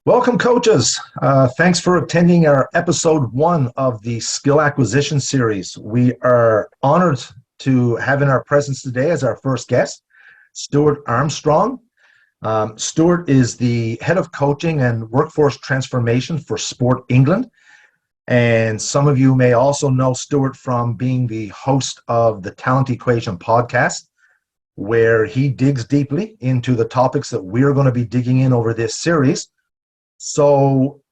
Welcome, coaches. Thanks for attending our episode 1 of the Skill Acquisition Series. We are honored to have in our presence today as our first guest, Stuart Armstrong. Stuart is the head of coaching and workforce transformation for Sport England. And some of you may also know Stuart from being the host of the Talent Equation podcast, where he digs deeply into the topics that we're going to be digging in over this series. So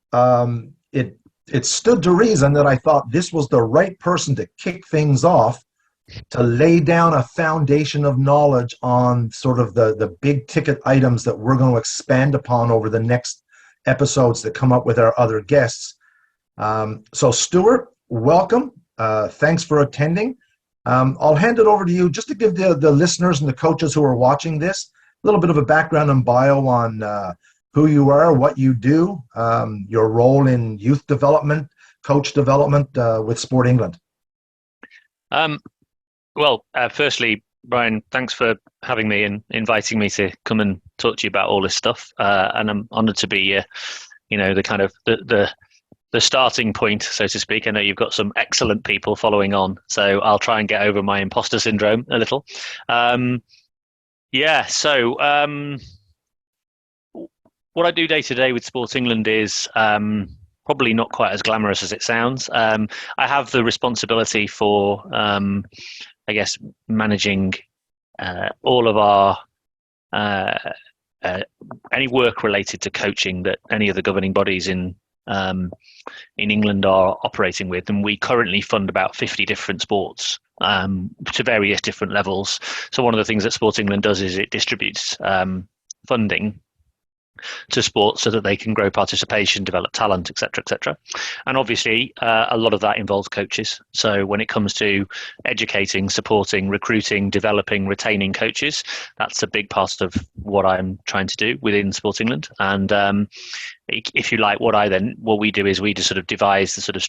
it stood to reason that I thought this was the right person to kick things off, to lay down a foundation of knowledge on sort of the big ticket items that we're going to expand upon over the next episodes that come up with our other guests. So Stuart, welcome. Thanks for attending. I'll hand it over to you just to give the listeners and the coaches who are watching this a little bit of a background and bio on who you are, what you do, your role in youth development, coach development with Sport England. Firstly, Brian, thanks for having me and inviting me to come and talk to you about all this stuff. And I'm honoured to be, the kind of the starting point, so to speak. I know you've got some excellent people following on, so I'll try and get over my imposter syndrome a little. What I do day to day with Sport England is probably not quite as glamorous as it sounds. I have the responsibility for, managing all of our any work related to coaching that any of the governing bodies in England are operating with, and we currently fund about 50 different sports to various different levels. So one of the things that Sport England does is it distributes funding to sports so that they can grow participation, develop talent, etc., etc. And obviously, a lot of that involves coaches. So when it comes to educating, supporting, recruiting, developing, retaining coaches, that's a big part of what I'm trying to do within Sport England. And if you like, what we do is we just sort of devise the sort of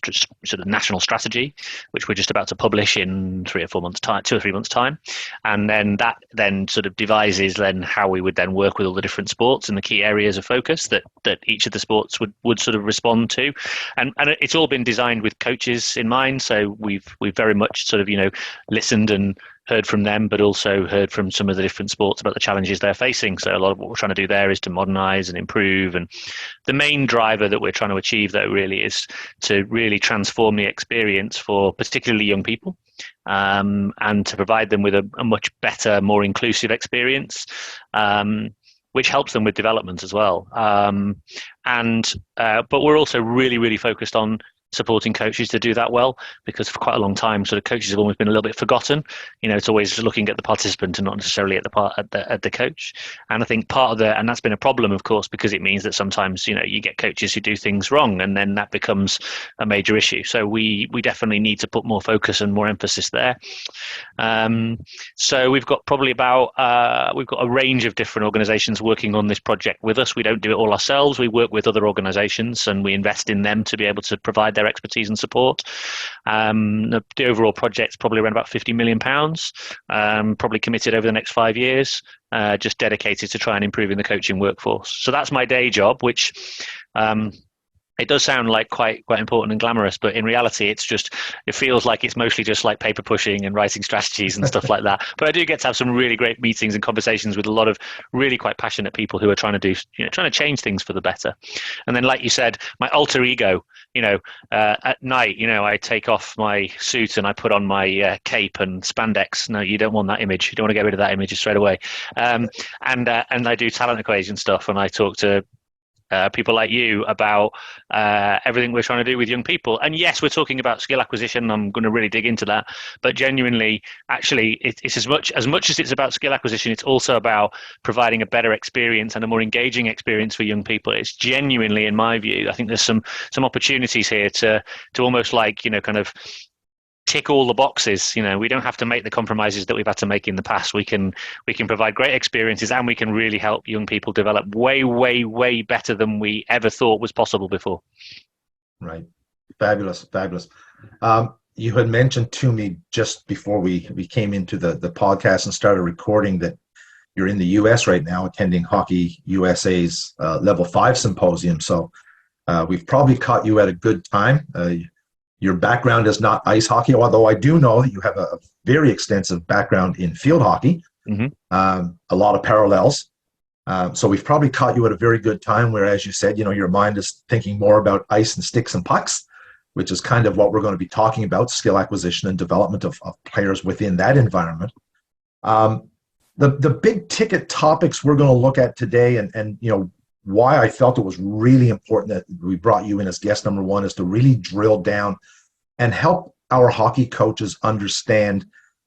national strategy, which we're just about to publish in 2 or 3 months time, and then that sort of devises then how we would then work with all the different sports and the key areas of focus that each of the sports would sort of respond to, and it's all been designed with coaches in mind. So we've very much sort of listened and heard from them, but also heard from some of the different sports about the challenges they're facing. So a lot of what we're trying to do there is to modernize and improve. And the main driver that we're trying to achieve, though, really is to really transform the experience for particularly young people, and to provide them with a much better, more inclusive experience, which helps them with development as well. But we're also really, really focused on supporting coaches to do that well, because for quite a long time, sort of coaches have almost been a little bit forgotten. It's always looking at the participant and not necessarily at the coach. And I think and that's been a problem, of course, because it means that sometimes you get coaches who do things wrong, and then that becomes a major issue. So we definitely need to put more focus and more emphasis there. So we've got we've got a range of different organisations working on this project with us. We don't do it all ourselves. We work with other organisations and we invest in them to be able to provide their expertise and support. The overall project's probably around about £50 million, probably committed over the next 5 years, just dedicated to try and improving the coaching workforce. So that's my day job, which it does sound like quite important and glamorous, but in reality, it feels like it's mostly just like paper pushing and writing strategies and stuff like that. But I do get to have some really great meetings and conversations with a lot of really quite passionate people who are trying to change things for the better. And then, like you said, my alter ego, at night, I take off my suit and I put on my cape and spandex. No, you don't want that image. You don't want to get rid of that image straight away. And I do talent equation stuff, and I talk to people like you about everything we're trying to do with young people. And yes, we're talking about skill acquisition. I'm going to really dig into that. But genuinely, actually, it's as much as it's about skill acquisition, it's also about providing a better experience and a more engaging experience for young people. It's genuinely, in my view, I think there's some opportunities here to almost like, kind of tick all the boxes. We don't have to make the compromises that we've had to make in the past. We can provide great experiences, and we can really help young people develop way, way, way better than we ever thought was possible before. Right. Fabulous. You had mentioned to me just before we came into the podcast and started recording that you're in the U.S. right now attending Hockey USA's Level 5 Symposium. So we've probably caught you at a good time. Your background is not ice hockey, although I do know that you have a very extensive background in field hockey, a lot of parallels. So we've probably caught you at a very good time where, as you said, your mind is thinking more about ice and sticks and pucks, which is kind of what we're going to be talking about, skill acquisition and development of players within that environment. The big ticket topics we're going to look at today, and why I felt it was really important that we brought you in as guest number one, is to really drill down and help our hockey coaches understand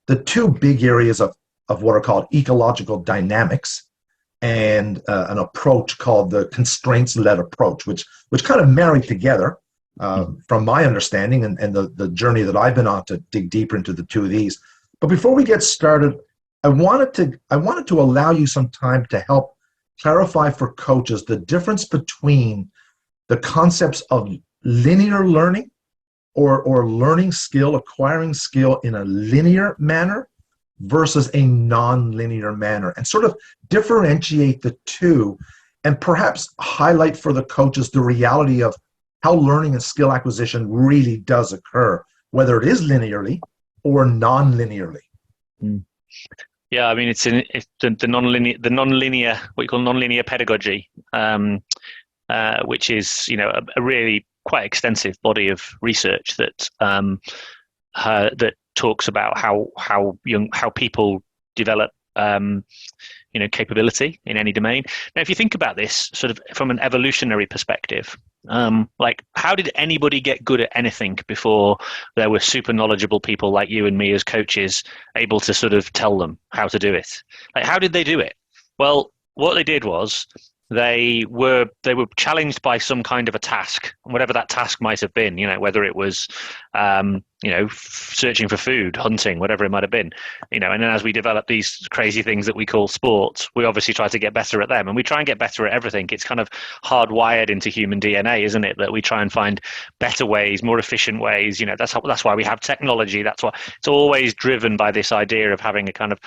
the two big areas of what are called ecological dynamics and an approach called the constraints-led approach, which kind of marry together from my understanding and the journey that I've been on to dig deeper into the two of these. But before we get started, I wanted to allow you some time to help clarify for coaches the difference between the concepts of linear learning or learning skill, acquiring skill in a linear manner versus a non-linear manner, and sort of differentiate the two and perhaps highlight for the coaches the reality of how learning and skill acquisition really does occur, whether it is linearly or non-linearly. Yeah, I mean, it's the nonlinear, what you call nonlinear pedagogy, which is, a really quite extensive body of research that that talks about how people develop, capability in any domain. Now, if you think about this sort of from an evolutionary perspective, like how did anybody get good at anything before there were super knowledgeable people like you and me as coaches able to sort of tell them how to do it? Like, how did they do it? Well, what they did was they were challenged by some kind of a task, whatever that task might have been, whether it was searching for food, hunting, whatever it might have been, and then as we develop these crazy things that we call sports, we obviously try to get better at them, and we try and get better at everything. It's kind of hardwired into human DNA, isn't it, that we try and find better ways, more efficient ways. That's why we have technology. That's why it's always driven by this idea of having a kind of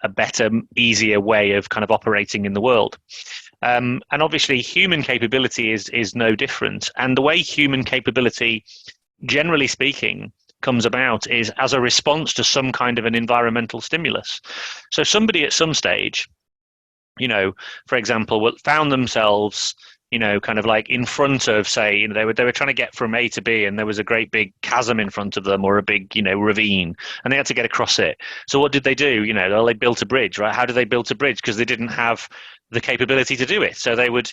a better, easier way of kind of operating in the world. And obviously human capability is no different, and the way human capability, generally speaking, comes about is as a response to some kind of an environmental stimulus. So somebody at some stage, for example, found themselves, kind of like in front of, say, they were trying to get from A to B, and there was a great big chasm in front of them, or a big, ravine, and they had to get across it. So what did they do? They built a bridge, right? How did they build a bridge? Because they didn't have the capability to do it. So they would,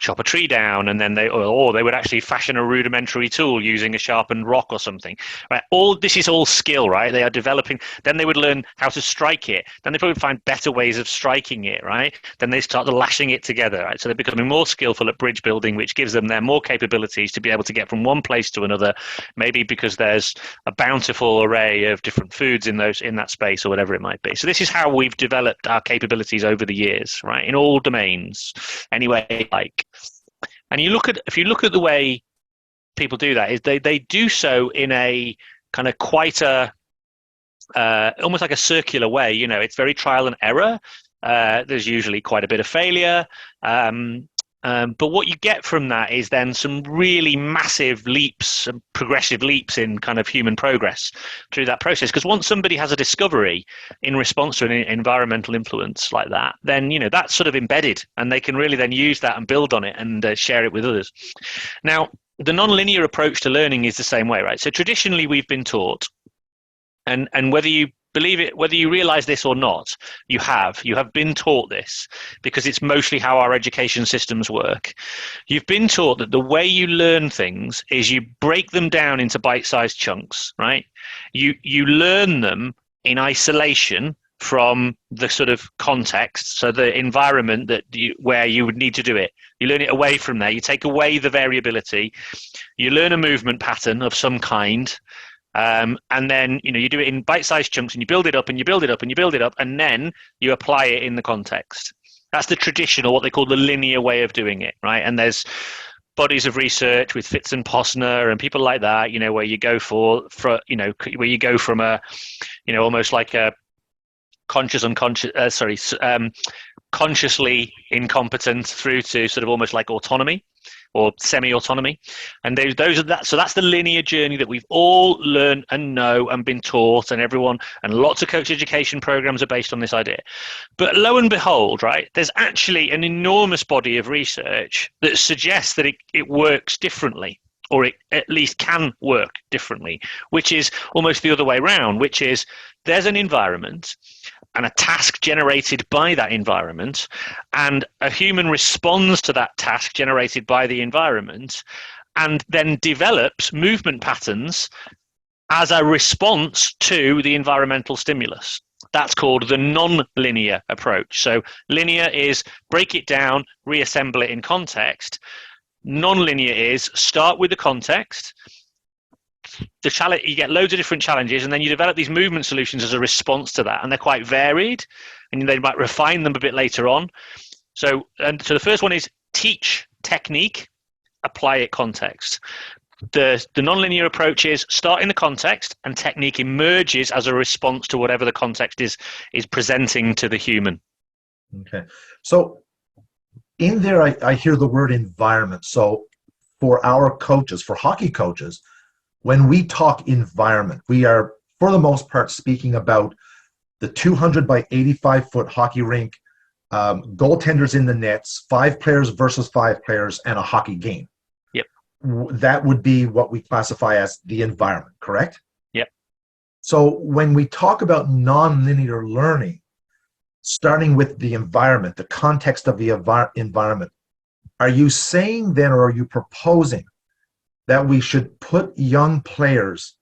chop a tree down, and then they would actually fashion a rudimentary tool using a sharpened rock or something, right? This is all skill, right? They are developing. Then they would learn how to strike it. Then they probably find better ways of striking it, right? Then they start lashing it together, right? So they're becoming more skillful at bridge building, which gives them more capabilities to be able to get from one place to another, maybe because there's a bountiful array of different foods in that space, or whatever it might be. So this is how we've developed our capabilities over the years, right? In all domains, anyway. And if you look at the way people do that, is they do so in a kind of quite a almost like a circular way. It's very trial and error. There's usually quite a bit of failure. But what you get from that is then some really massive leaps and progressive leaps in kind of human progress through that process. Because once somebody has a discovery in response to an environmental influence like that, then, that's sort of embedded, and they can really then use that and build on it and share it with others. Now, the nonlinear approach to learning is the same way, right? So traditionally we've been taught, and whether you believe it, whether you realize this or not, you have been taught this, because it's mostly how our education systems work. You've been taught that the way you learn things is you break them down into bite-sized chunks, right? You learn them in isolation from the sort of context, so the environment where you would need to do it. You learn it away from there. You take away the variability. You learn a movement pattern of some kind. And then, you do it in bite-sized chunks, and you build it up, and you build it up, and you build it up, and then you apply it in the context. That's the traditional, what they call the linear way of doing it, right? And there's bodies of research with Fitz and Posner and people like that, where you go where you go from a, almost like a consciously incompetent through to sort of almost like autonomy or semi-autonomy. And those are that. So that's the linear journey that we've all learned and know and been taught, and everyone, and lots of coach education programs are based on this idea. But lo and behold, right, there's actually an enormous body of research that suggests that it works differently, or it at least can work differently, which is almost the other way around, which is there's an environment and a task generated by that environment, and a human responds to that task generated by the environment and then develops movement patterns as a response to the environmental stimulus. That's called the non-linear approach. So linear is break it down, reassemble it in context. Non-linear is start with the context. The challenge, you get loads of different challenges, and then you develop these movement solutions as a response to that, and they're quite varied, and they might refine them a bit later on. So the first one is teach technique, apply it context. The non-linear approach is start in the context, and technique emerges as a response to whatever the context is presenting to the human. Okay, so in there, I hear the word environment. So for our coaches, for hockey coaches, when we talk environment, we are, for the most part, speaking about the 200 by 85-foot hockey rink, goaltenders in the nets, 5 players versus 5 players, and a hockey game. Yep. That would be what we classify as the environment, correct? Yep. So when we talk about non-linear learning, starting with the environment, the context of the environment, are you saying then, or are you proposing that we should put young players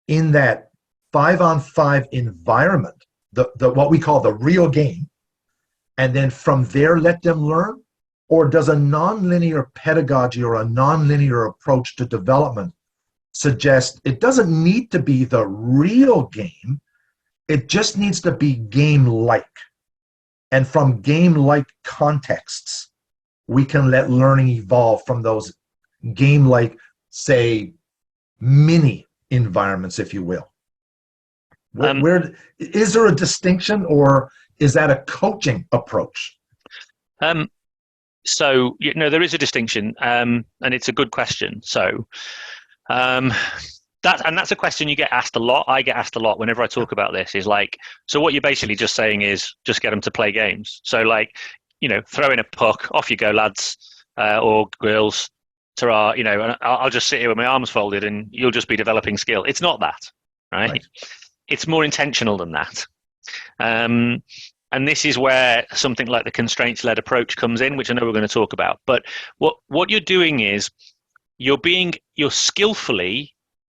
in that 5-on-5 environment, the what we call the real game, and then from there let them learn? Or does a non-linear pedagogy or a non-linear approach to development suggest it doesn't need to be the real game, it just needs to be game-like? And from game-like contexts, we can let learning evolve from those game-like, say, mini environments, if you will. Where is there a distinction, or is that a coaching approach? So there is a distinction, and it's a good question. So that's a question you get asked a lot. I get asked a lot whenever I talk about this. Is like, so what you're basically just saying is just get them to play games. So like, throw in a puck, off you go, lads or girls. Ta-ra, and I'll just sit here with my arms folded, and you'll just be developing skill. It's not that, right? It's more intentional than that. And this is where something like the constraints-led approach comes in, which I know we're going to talk about. But what you're doing is you're skillfully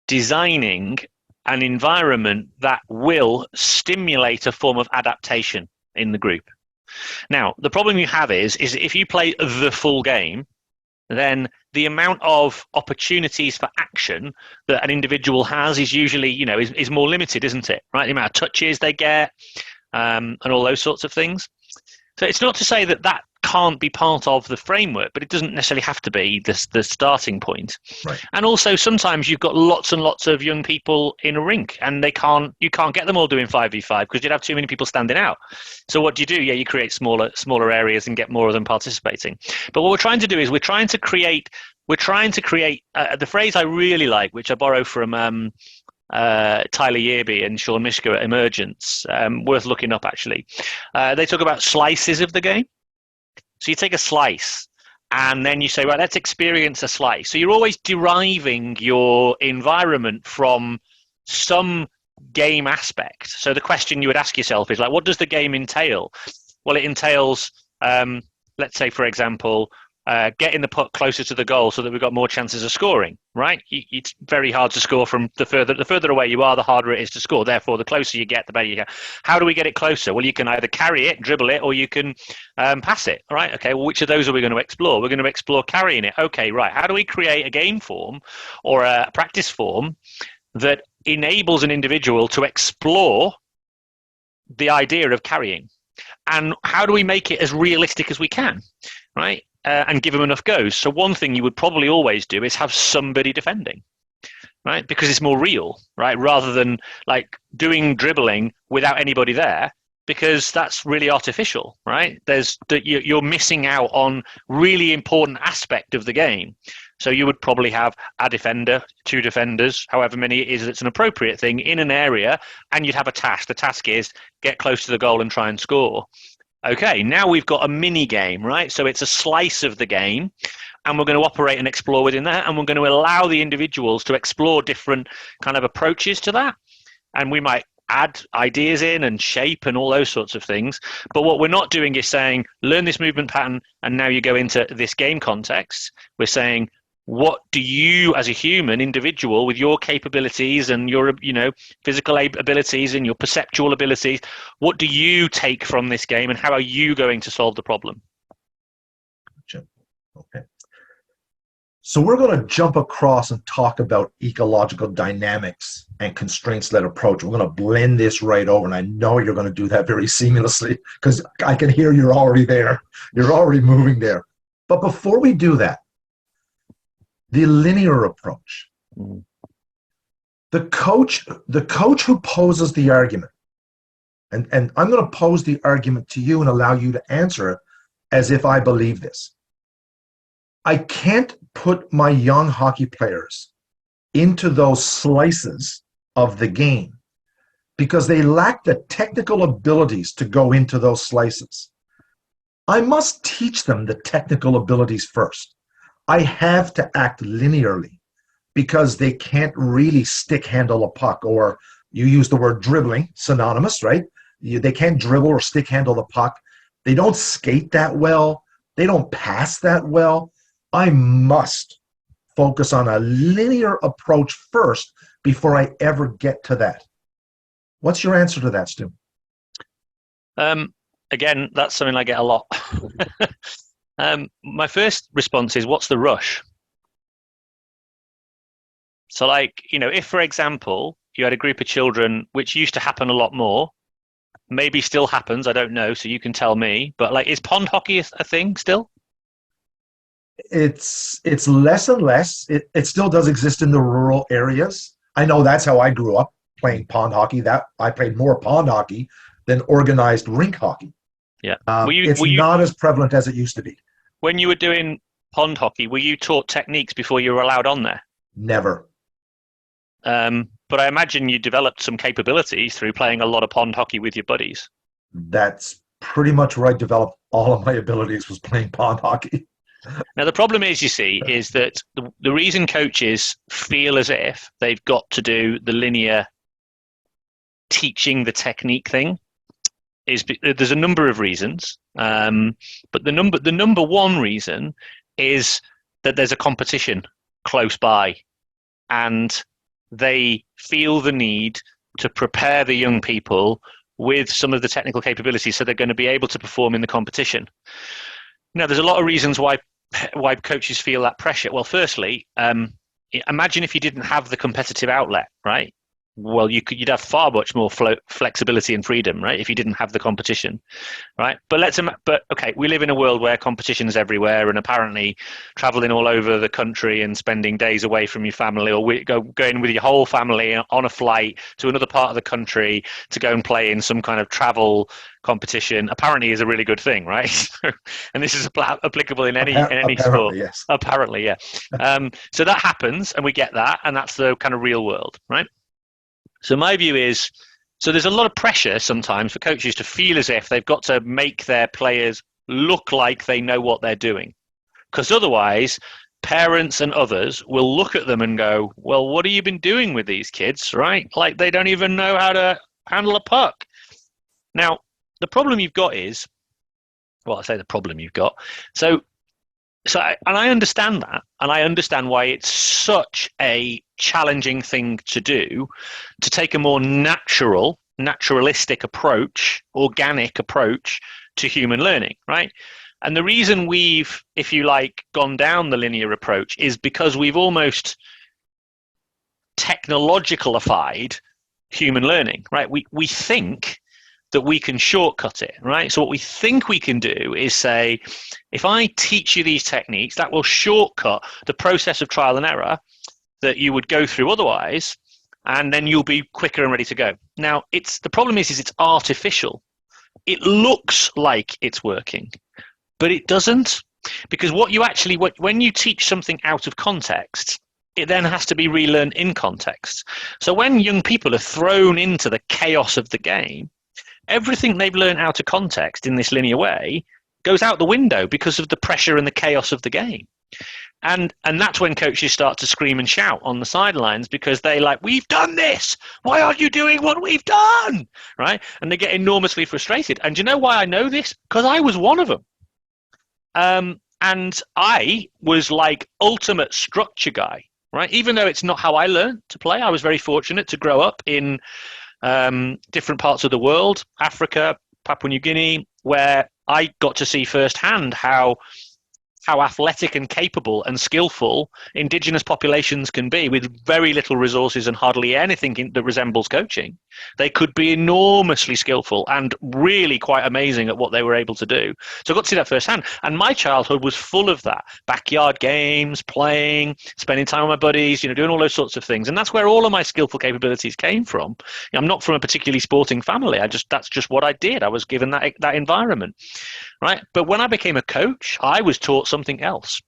designing an environment that will stimulate a form of adaptation in the group. Now, the problem you have is if you play the full game, then the amount of opportunities for action that an individual has is usually, is more limited, isn't it? Right? The amount of touches they get, and all those sorts of things. So it's not to say that can't be part of the framework, but it doesn't necessarily have to be the starting point. Right. And also sometimes you've got lots and lots of young people in a rink, and you can't get them all doing 5v5 because you'd have too many people standing out. So what do? Yeah, you create smaller areas and get more of them participating. But what we're trying to do is we're trying to create the phrase I really like, which I borrow from Tyler Yerby and Sean Mishka at Emergence, worth looking up actually. They talk about slices of the game. So you take a slice and then you say, right, let's experience a slice. So you're always deriving your environment from some game aspect. So the question you would ask yourself is like, what does the game entail? Well, it entails, let's say, for example, getting the puck closer to the goal so that we've got more chances of scoring, right? It's very hard to score from the further away you are, the harder it is to score. Therefore, the closer you get, the better you get. How do we get it closer? Well, you can either carry it, dribble it, or you can pass it, right? Okay, well, which of those are we going to explore? We're going to explore carrying it. Okay, right. How do we create a game form or a practice form that enables an individual to explore the idea of carrying? And how do we make it as realistic as we can, right? And give them enough goes. So one thing you would probably always do is have somebody defending, right? Because it's more real, right? Rather than like doing dribbling without anybody there, because that's really artificial, right? You're missing out on really important aspect of the game. So you would probably have a defender, two defenders, however many it is, it's an appropriate thing in an area, and you'd have a task. The task is get close to the goal and try and score. Okay, now we've got a mini game, right? So it's a slice of the game, and we're going to operate and explore within that, and we're going to allow the individuals to explore different kind of approaches to that. And we might add ideas in and shape and all those sorts of things. But what we're not doing is saying, learn this movement pattern, and now you go into this game context. We're saying, what do you as a human individual with your capabilities and your physical abilities and your perceptual abilities, what do you take from this game, and how are you going to solve the problem? Gotcha. Okay. So we're going to jump across and talk about ecological dynamics and constraints-led approach. We're going to blend this right over, and I know you're going to do that very seamlessly because I can hear you're already there. You're already moving there. But before we do that, the linear approach. The coach who poses the argument, and I'm going to pose the argument to you and allow you to answer it as if I believe this. I can't put my young hockey players into those slices of the game because they lack the technical abilities to go into those slices. I must teach them the technical abilities first. I have to act linearly because they can't really stick handle a puck, or you use the word dribbling, synonymous, right? They can't dribble or stick handle the puck. They don't skate that well. They don't pass that well. I must focus on a linear approach first before I ever get to that. What's your answer to that, Stu? Again, that's something I get a lot. My first response is, what's the rush? So if, for example, you had a group of children, which used to happen a lot more, maybe still happens, I don't know, so you can tell me, but is pond hockey a thing still? It's less and less. It still does exist in the rural areas. I know that's how I grew up, playing pond hockey. That I played more pond hockey than organized rink hockey. Yeah. It's not as prevalent as it used to be. When you were doing pond hockey, were you taught techniques before you were allowed on there? Never. But I imagine you developed some capabilities through playing a lot of pond hockey with your buddies. That's pretty much where I developed all of my abilities, was playing pond hockey. Now, the problem is, you see, is that the reason coaches feel as if they've got to do the linear teaching the technique thing is there's a number of reasons, but the number one reason is that there's a competition close by, and they feel the need to prepare the young people with some of the technical capabilities so they're going to be able to perform in the competition. Now, there's a lot of reasons why coaches feel that pressure. Well, firstly, imagine if you didn't have the competitive outlet, right? Well, you'd have far much more flexibility and freedom, right? If you didn't have the competition, right? But okay, we live in a world where competition is everywhere, and apparently traveling all over the country and spending days away from your family, or going with your whole family on a flight to another part of the country to go and play in some kind of travel competition, apparently is a really good thing, right? And this is applicable in any sport. Yes. Apparently, yeah. So that happens, and we get that, and that's the kind of real world, right? So my view is, so there's a lot of pressure sometimes for coaches to feel as if they've got to make their players look like they know what they're doing. Because otherwise, parents and others will look at them and go, well, what have you been doing with these kids, right? Like they don't even know how to handle a puck. Now, the problem you've got is, well, I say the problem you've got. And I understand that, and I understand why it's such a challenging thing to do, to take a more naturalistic approach, organic approach to human learning, right? And the reason we've, if you like, gone down the linear approach is because we've almost technologicalified human learning, right? We think that we can shortcut it, right? So what we think we can do is say, if I teach you these techniques, that will shortcut the process of trial and error that you would go through otherwise, and then you'll be quicker and ready to go. Now, the problem is it's artificial. it looks like it's working, but it doesn't. Because when you teach something out of context, it then has to be relearned in context. So when young people are thrown into the chaos of the game, everything they've learned out of context in this linear way goes out the window because of the pressure and the chaos of the game. And that's when coaches start to scream and shout on the sidelines because they're like, we've done this. Why aren't you doing what we've done? Right? And they get enormously frustrated. And do you know why I know this? Because I was one of them. And I was like ultimate structure guy, right? Even though it's not how I learned to play, I was very fortunate to grow up in different parts of the world, Africa, Papua New Guinea, where I got to see firsthand how athletic and capable and skillful indigenous populations can be with very little resources and hardly anything that resembles coaching. They could be enormously skillful and really quite amazing at what they were able to do. So I got to see that firsthand. And my childhood was full of that. Backyard games, playing, spending time with my buddies, doing all those sorts of things. And that's where all of my skillful capabilities came from. I'm not from a particularly sporting family. That's just what I did. I was given that environment. Right? But when I became a coach, I was taught something else.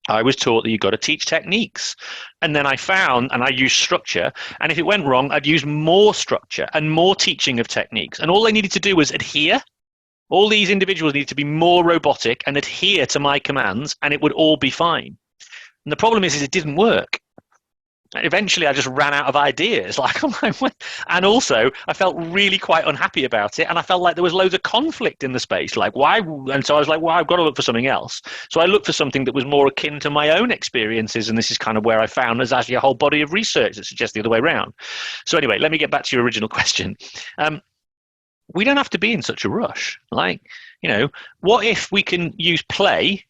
I was taught that you've got to teach techniques. And then I found, and I used structure, and if it went wrong, I'd use more structure and more teaching of techniques. And all they needed to do was adhere. All these individuals needed to be more robotic and adhere to my commands, and it would all be fine. And the problem is it didn't work. Eventually, I just ran out of ideas. And also, I felt really quite unhappy about it, and I felt like there was loads of conflict in the space. Like, why? And so I was like, well, I've got to look for something else. So I looked for something that was more akin to my own experiences, and this is kind of where I found there's actually a whole body of research that suggests the other way around. So anyway, let me get back to your original question. We don't have to be in such a rush. What if we can use play?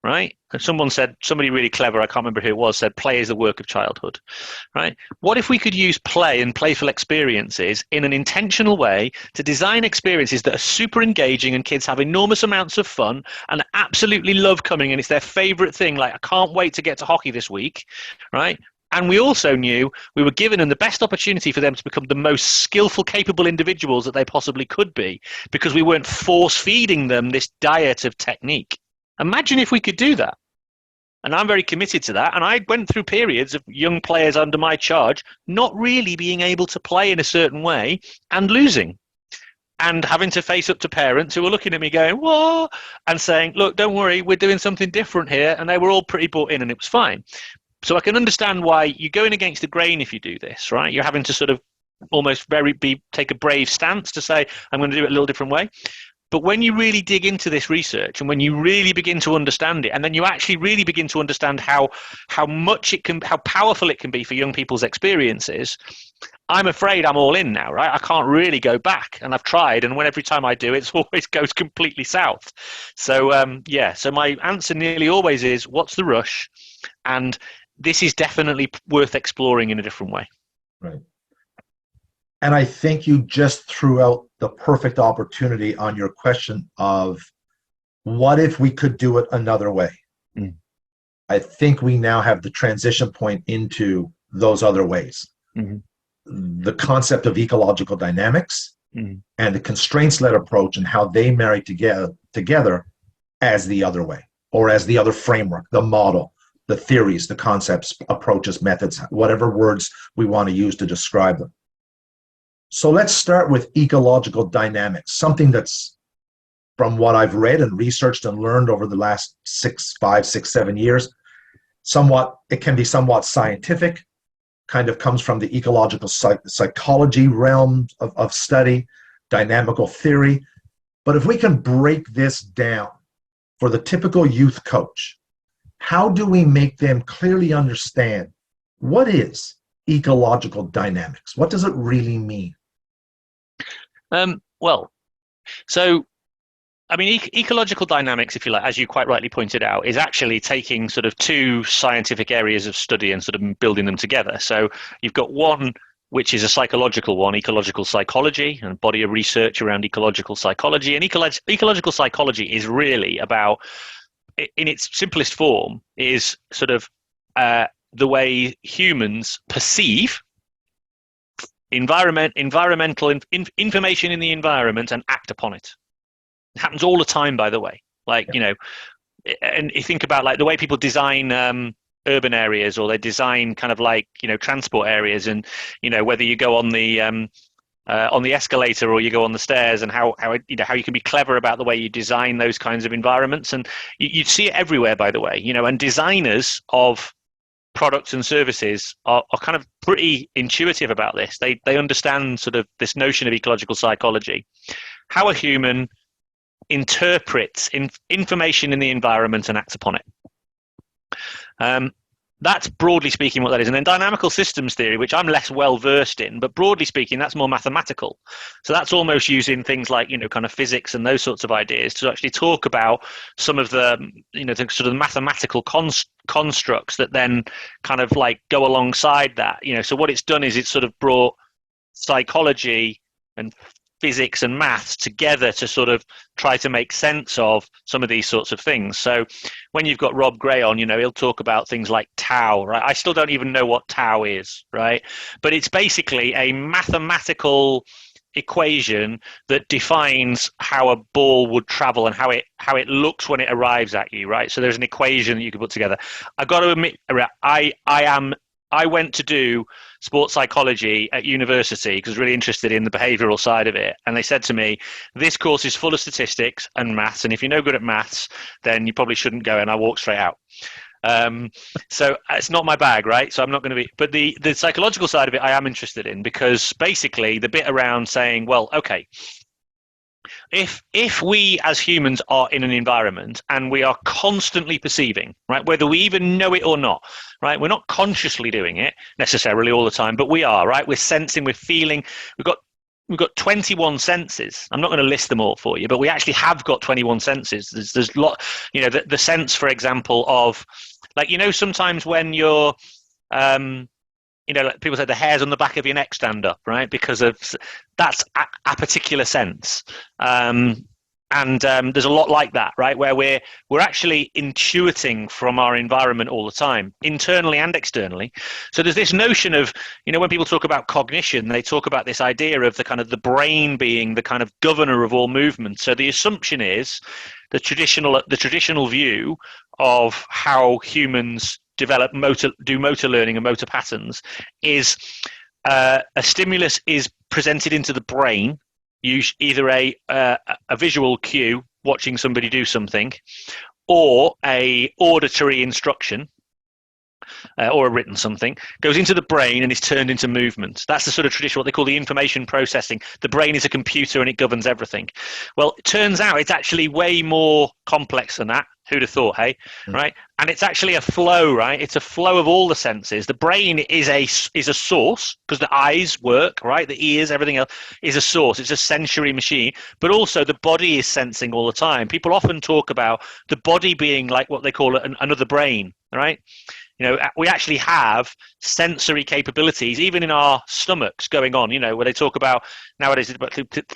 Right? And somebody really clever, I can't remember who it was, said play is the work of childhood. Right? What if we could use play and playful experiences in an intentional way to design experiences that are super engaging and kids have enormous amounts of fun and absolutely love coming, and it's their favorite thing. Like, I can't wait to get to hockey this week. Right? And we also knew we were giving them the best opportunity for them to become the most skillful, capable individuals that they possibly could be, because we weren't force feeding them this diet of technique. Imagine if we could do that. And I'm very committed to that. And I went through periods of young players under my charge not really being able to play in a certain way and losing. And having to face up to parents who were looking at me going, whoa, and saying, look, don't worry, we're doing something different here. And they were all pretty bought in, and it was fine. So I can understand why you're going against the grain if you do this, right? You're having to sort of almost take a brave stance to say, I'm going to do it a little different way. But when you really dig into this research, and when you really begin to understand it, and then you actually really begin to understand how powerful it can be for young people's experiences, I'm afraid I'm all in now, right? I can't really go back, and I've tried, and every time I do, it always goes completely south. So so my answer nearly always is, what's the rush? And this is definitely worth exploring in a different way. Right. And I think you just threw out the perfect opportunity on your question of what if we could do it another way? Mm. I think we now have the transition point into those other ways. Mm-hmm. The concept of ecological dynamics and the constraints-led approach and how they marry together as the other way, or as the other framework, the model, the theories, the concepts, approaches, methods, whatever words we want to use to describe them. So let's start with ecological dynamics, something that's, from what I've read and researched and learned over the last 5, 6, 7 years, it can be somewhat scientific, kind of comes from the ecological psychology realm of study, dynamical theory. But if we can break this down for the typical youth coach, how do we make them clearly understand what is ecological dynamics? What does it really mean? Ecological dynamics, if you like, as you quite rightly pointed out, is actually taking sort of two scientific areas of study and sort of building them together. So you've got one which is a psychological one, ecological psychology, and a body of research around ecological psychology. And ecological psychology is really about, in its simplest form, is sort of the way humans perceive environmental information in the environment and act upon it. It happens all the time, by the way. Like, and you think about like the way people design urban areas, or they design kind of like, transport areas, and, whether you go on the escalator or you go on the stairs, and how you can be clever about the way you design those kinds of environments. And you see it everywhere, by the way, and designers of products and services are kind of pretty intuitive about this. They understand sort of this notion of ecological psychology, how a human interprets information in the environment and acts upon it. That's broadly speaking what that is. And then dynamical systems theory, which I'm less well versed in, but broadly speaking, that's more mathematical. So that's almost using things like, kind of physics and those sorts of ideas to actually talk about some of the, the sort of mathematical constructs that then kind of like go alongside that. So what it's done is it's sort of brought psychology and physics and maths together to sort of try to make sense of some of these sorts of things. So when you've got Rob Gray on, he'll talk about things like tau, right? I still don't even know what tau is, right? But it's basically a mathematical equation that defines how a ball would travel and how it looks when it arrives at you, right? So there's an equation that you can put together. I've got to admit, I went to do sports psychology at university because I was really interested in the behavioral side of it. And they said to me, this course is full of statistics and maths, and if you're no good at maths, then you probably shouldn't go. And I walked straight out. So it's not my bag, right? So I'm not going to be, but the psychological side of it I am interested in, because basically the bit around saying, well, okay, if we as humans are in an environment and we are constantly perceiving, right, whether we even know it or not, right, we're not consciously doing it necessarily all the time, but we are, right, we're sensing, we're feeling, we've got 21 senses. I'm not going to list them all for you, but we actually have got 21 senses. There's a lot, the sense, for example, of like, sometimes when you're like people say the hairs on the back of your neck stand up, right? Because of that's a particular sense. And there's a lot like that, right? Where we're actually intuiting from our environment all the time, internally and externally. So there's this notion of, when people talk about cognition, they talk about this idea of the kind of the brain being the kind of governor of all movement. So the assumption is the traditional view of how humans do motor learning and motor patterns is a stimulus is presented into the brain, either a visual cue, watching somebody do something, or a auditory instruction, or a written something, goes into the brain and is turned into movement. That's the sort of traditional, what they call the information processing. The brain is a computer and it governs everything. Well, it turns out it's actually way more complex than that. Who'd have thought, hey? Right? And it's actually a flow, right? It's a flow of all the senses. The brain is a source, because the eyes work, right? The ears, everything else is a source. It's a sensory machine. But also the body is sensing all the time. People often talk about the body being like what they call another brain, right? We actually have sensory capabilities, even in our stomachs, going on. Where they talk about nowadays,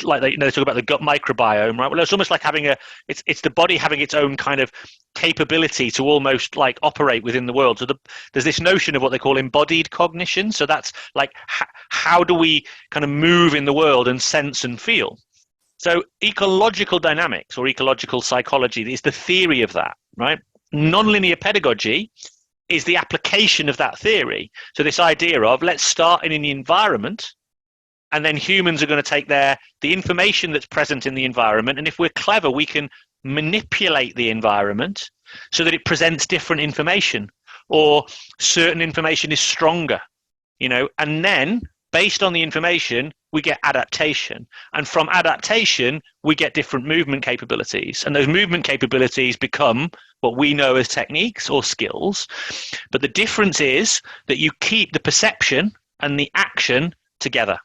like they talk about the gut microbiome, right? Well, it's almost like it's the body having its own kind of capability to almost like operate within the world. So there's this notion of what they call embodied cognition. So that's like how do we kind of move in the world and sense and feel? So ecological dynamics or ecological psychology is the theory of that, right? Nonlinear pedagogy is the application of that theory. So this idea of let's start in the environment, and then humans are going to take the information that's present in the environment, and if we're clever, we can manipulate the environment so that it presents different information, or certain information is stronger, and then based on the information, we get adaptation. And from adaptation, we get different movement capabilities. And those movement capabilities become what we know as techniques or skills. But the difference is that you keep the perception and the action together.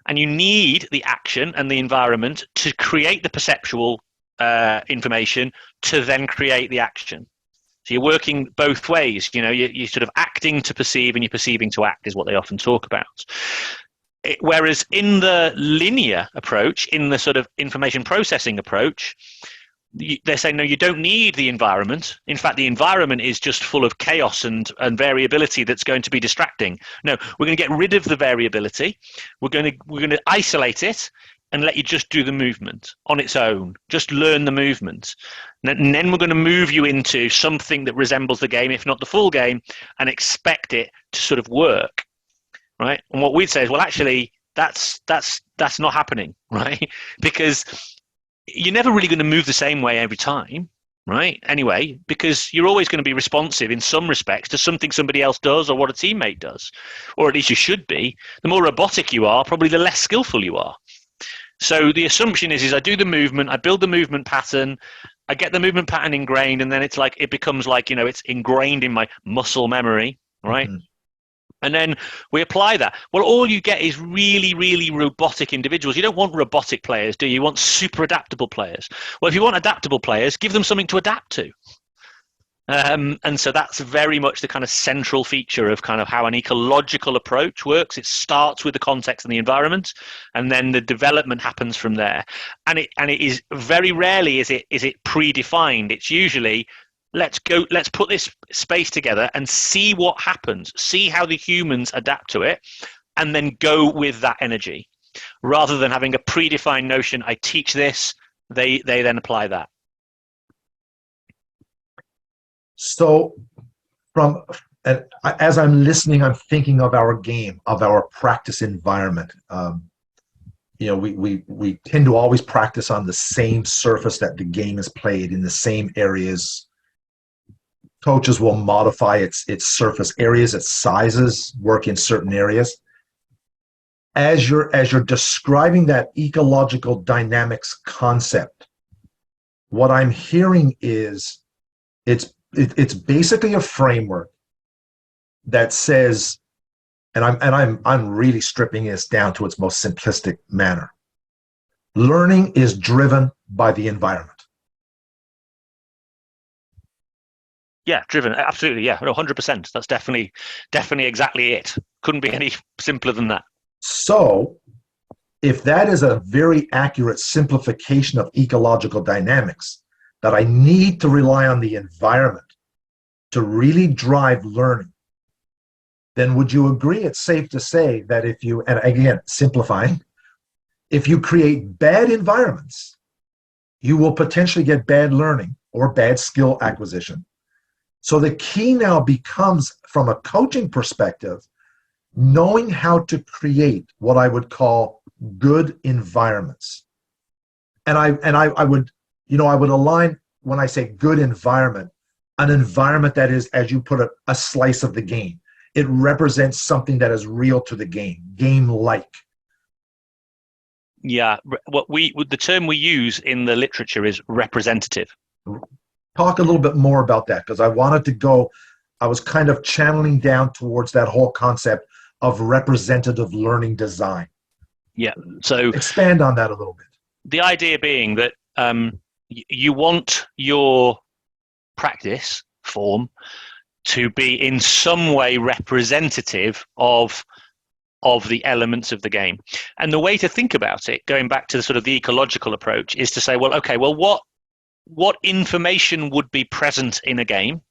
And you need the action and the environment to create the perceptual information to then create the action. So you're working both ways. You're sort of acting to perceive and you're perceiving to act is what they often talk about. Whereas in the linear approach, in the sort of information processing approach, they're saying, no, you don't need the environment. In fact, the environment is just full of chaos and variability that's going to be distracting. No, we're going to get rid of the variability. We're going to isolate it, and let you just do the movement on its own. Just learn the movement. And then we're going to move you into something that resembles the game, if not the full game, and expect it to sort of work, right? And what we'd say is, well, actually, that's not happening, right? Because you're never really going to move the same way every time, right? Anyway, because you're always going to be responsive in some respects to something somebody else does or what a teammate does, or at least you should be. The more robotic you are, probably the less skillful you are. So the assumption is I do the movement, I build the movement pattern, I get the movement pattern ingrained, and then it's like it becomes like, it's ingrained in my muscle memory, right? Mm-hmm. And then we apply that. Well, all you get is really, really robotic individuals. You don't want robotic players, do you? You want super adaptable players. Well, if you want adaptable players, give them something to adapt to. And so that's very much the kind of central feature of kind of how an ecological approach works. It starts with the context and the environment, and then the development happens from there. And it is very rarely is it predefined. It's usually let's put this space together and see what happens, see how the humans adapt to it, and then go with that energy, rather than having a predefined notion. I teach this, they then apply that. So as I'm listening, I'm thinking of our game, of our practice environment. We tend to always practice on the same surface that the game is played, in the same areas. Coaches will modify its surface areas, its sizes, work in certain areas. As you're describing that ecological dynamics concept, what I'm hearing is it's basically a framework that says, and I'm really stripping this down to its most simplistic manner. Learning is driven by the environment. Yeah, driven. Absolutely. Yeah, 100%. That's definitely exactly it. Couldn't be any simpler than that. So, if that is a very accurate simplification of ecological dynamics, that I need to rely on the environment to really drive learning, then would you agree it's safe to say that if you, and again, simplifying, if you create bad environments, you will potentially get bad learning or bad skill acquisition. So the key now becomes, from a coaching perspective, knowing how to create what I would call good environments. And I would align, when I say good environment, an environment that is, as you put it, a slice of the game. It represents something that is real to the game-like. Yeah, the term we use in the literature is representative. Talk a little bit more about that, because I was kind of channeling down towards that whole concept of representative learning design. Yeah, so expand on that a little bit. The idea being that you want your practice form to be in some way representative of the elements of the game. And the way to think about it, going back to the sort of the ecological approach, is to say, well, okay, well, what information would be present in a game,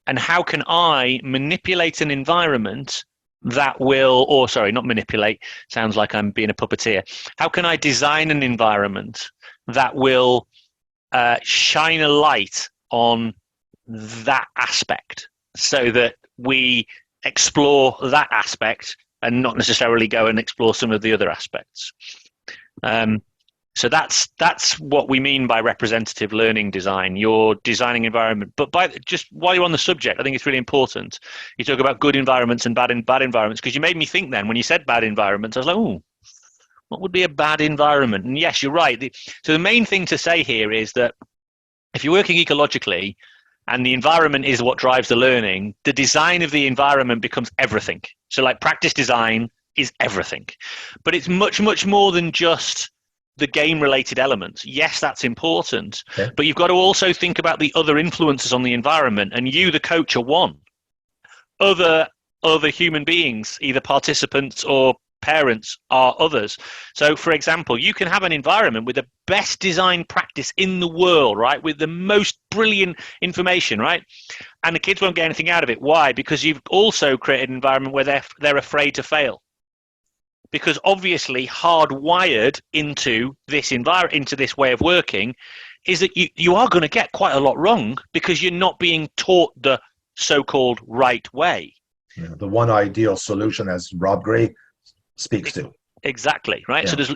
and how can I manipulate an environment that will, or sorry, not manipulate, sounds like I'm being a puppeteer. How can I design an environment that will shine a light on that aspect, so that we explore that aspect and not necessarily go and explore some of the other aspects. So that's what we mean by representative learning design. You're designing environment, but just while you're on the subject, I think it's really important. You talk about good environments and bad environments, because you made me think then when you said bad environments, I was like, oh, what would be a bad environment? And yes, you're right. So the main thing to say here is that if you're working ecologically and the environment is what drives the learning, the design of the environment becomes everything. So like practice design is everything, but it's much, much more than just the game-related elements. Yes, that's important, okay, but you've got to also think about the other influences on the environment, and you, the coach, are one. Other human beings, either participants or parents, are others. So, for example, you can have an environment with the best design practice in the world, right, with the most brilliant information, right, and the kids won't get anything out of it. Why? Because you've also created an environment where they're afraid to fail. because obviously hardwired into this environment, into this way of working, is that you are going to get quite a lot wrong because you're not being taught the so-called right way. Yeah, the one ideal solution, as Rob Gray speaks to. Exactly, right? Yeah. So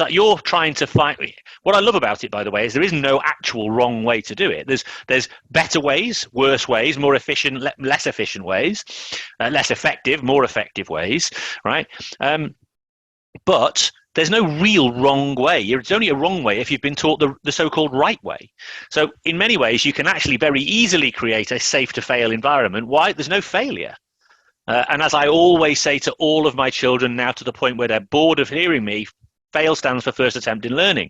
you're trying to find. What I love about it, by the way, is there is no actual wrong way to do it. There's better ways, worse ways, more efficient, less efficient ways, less effective, more effective ways, right? But there's no real wrong way. It's only a wrong way if you've been taught the so-called right way. So in many ways, you can actually very easily create a safe-to-fail environment. Why? There's no failure. And as I always say to all of my children now, to the point where they're bored of hearing me, fail stands for first attempt in learning.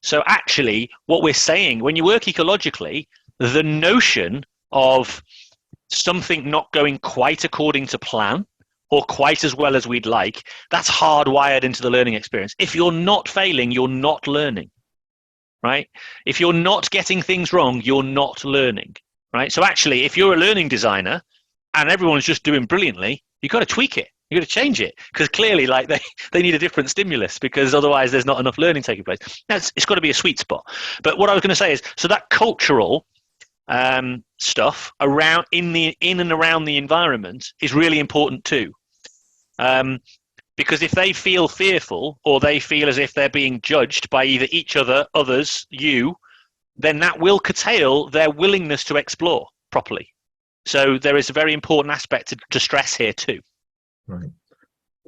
So actually, what we're saying, when you work ecologically, the notion of something not going quite according to plan or quite as well as we'd like, that's hardwired into the learning experience. If you're not failing, you're not learning, right? If you're not getting things wrong, you're not learning, right? So actually, if you're a learning designer and everyone's just doing brilliantly, you've got to tweak it. You've got to change it, because clearly they need a different stimulus, because otherwise there's not enough learning taking place. Now, it's got to be a sweet spot. But what I was going to say is, so that cultural stuff around in and around the environment is really important too. Because if they feel fearful, or they feel as if they're being judged by either each other, others, you, then that will curtail their willingness to explore properly. So there is a very important aspect to stress here too. Right.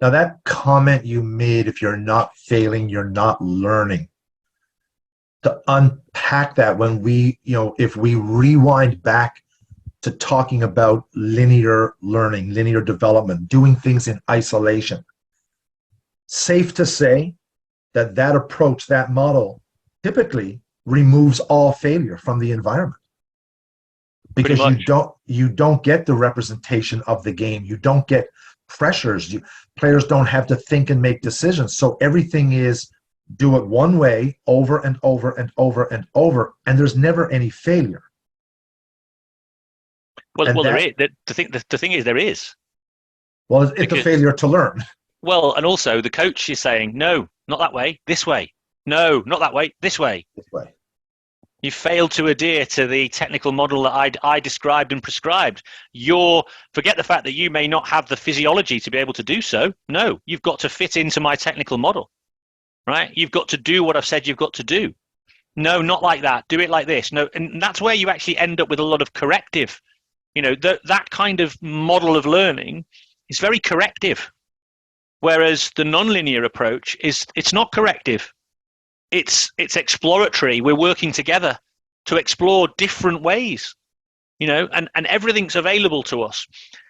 Now, that comment you made, if you're not failing, you're not learning. To unpack that, when if we rewind back to talking about linear learning, linear development, doing things in isolation, safe to say that approach, that model, typically removes all failure from the environment. Because you don't get the representation of the game. You don't get pressures. Players don't have to think and make decisions. So everything is do it one way over and over and over and over, and there's never any failure. There is. The thing is, there is. Well, it's a failure to learn. Well, and also the coach is saying, no, not that way, this way. No, not that way, this way. This way. You failed to adhere to the technical model that I described and prescribed. Forget the fact that you may not have the physiology to be able to do so. No, you've got to fit into my technical model, right? You've got to do what I've said you've got to do. No, not like that. Do it like this. No, and that's where you actually end up with a lot of corrective. That kind of model of learning is very corrective, whereas the nonlinear approach it's not corrective. It's exploratory. We're working together to explore different ways, and everything's available to us.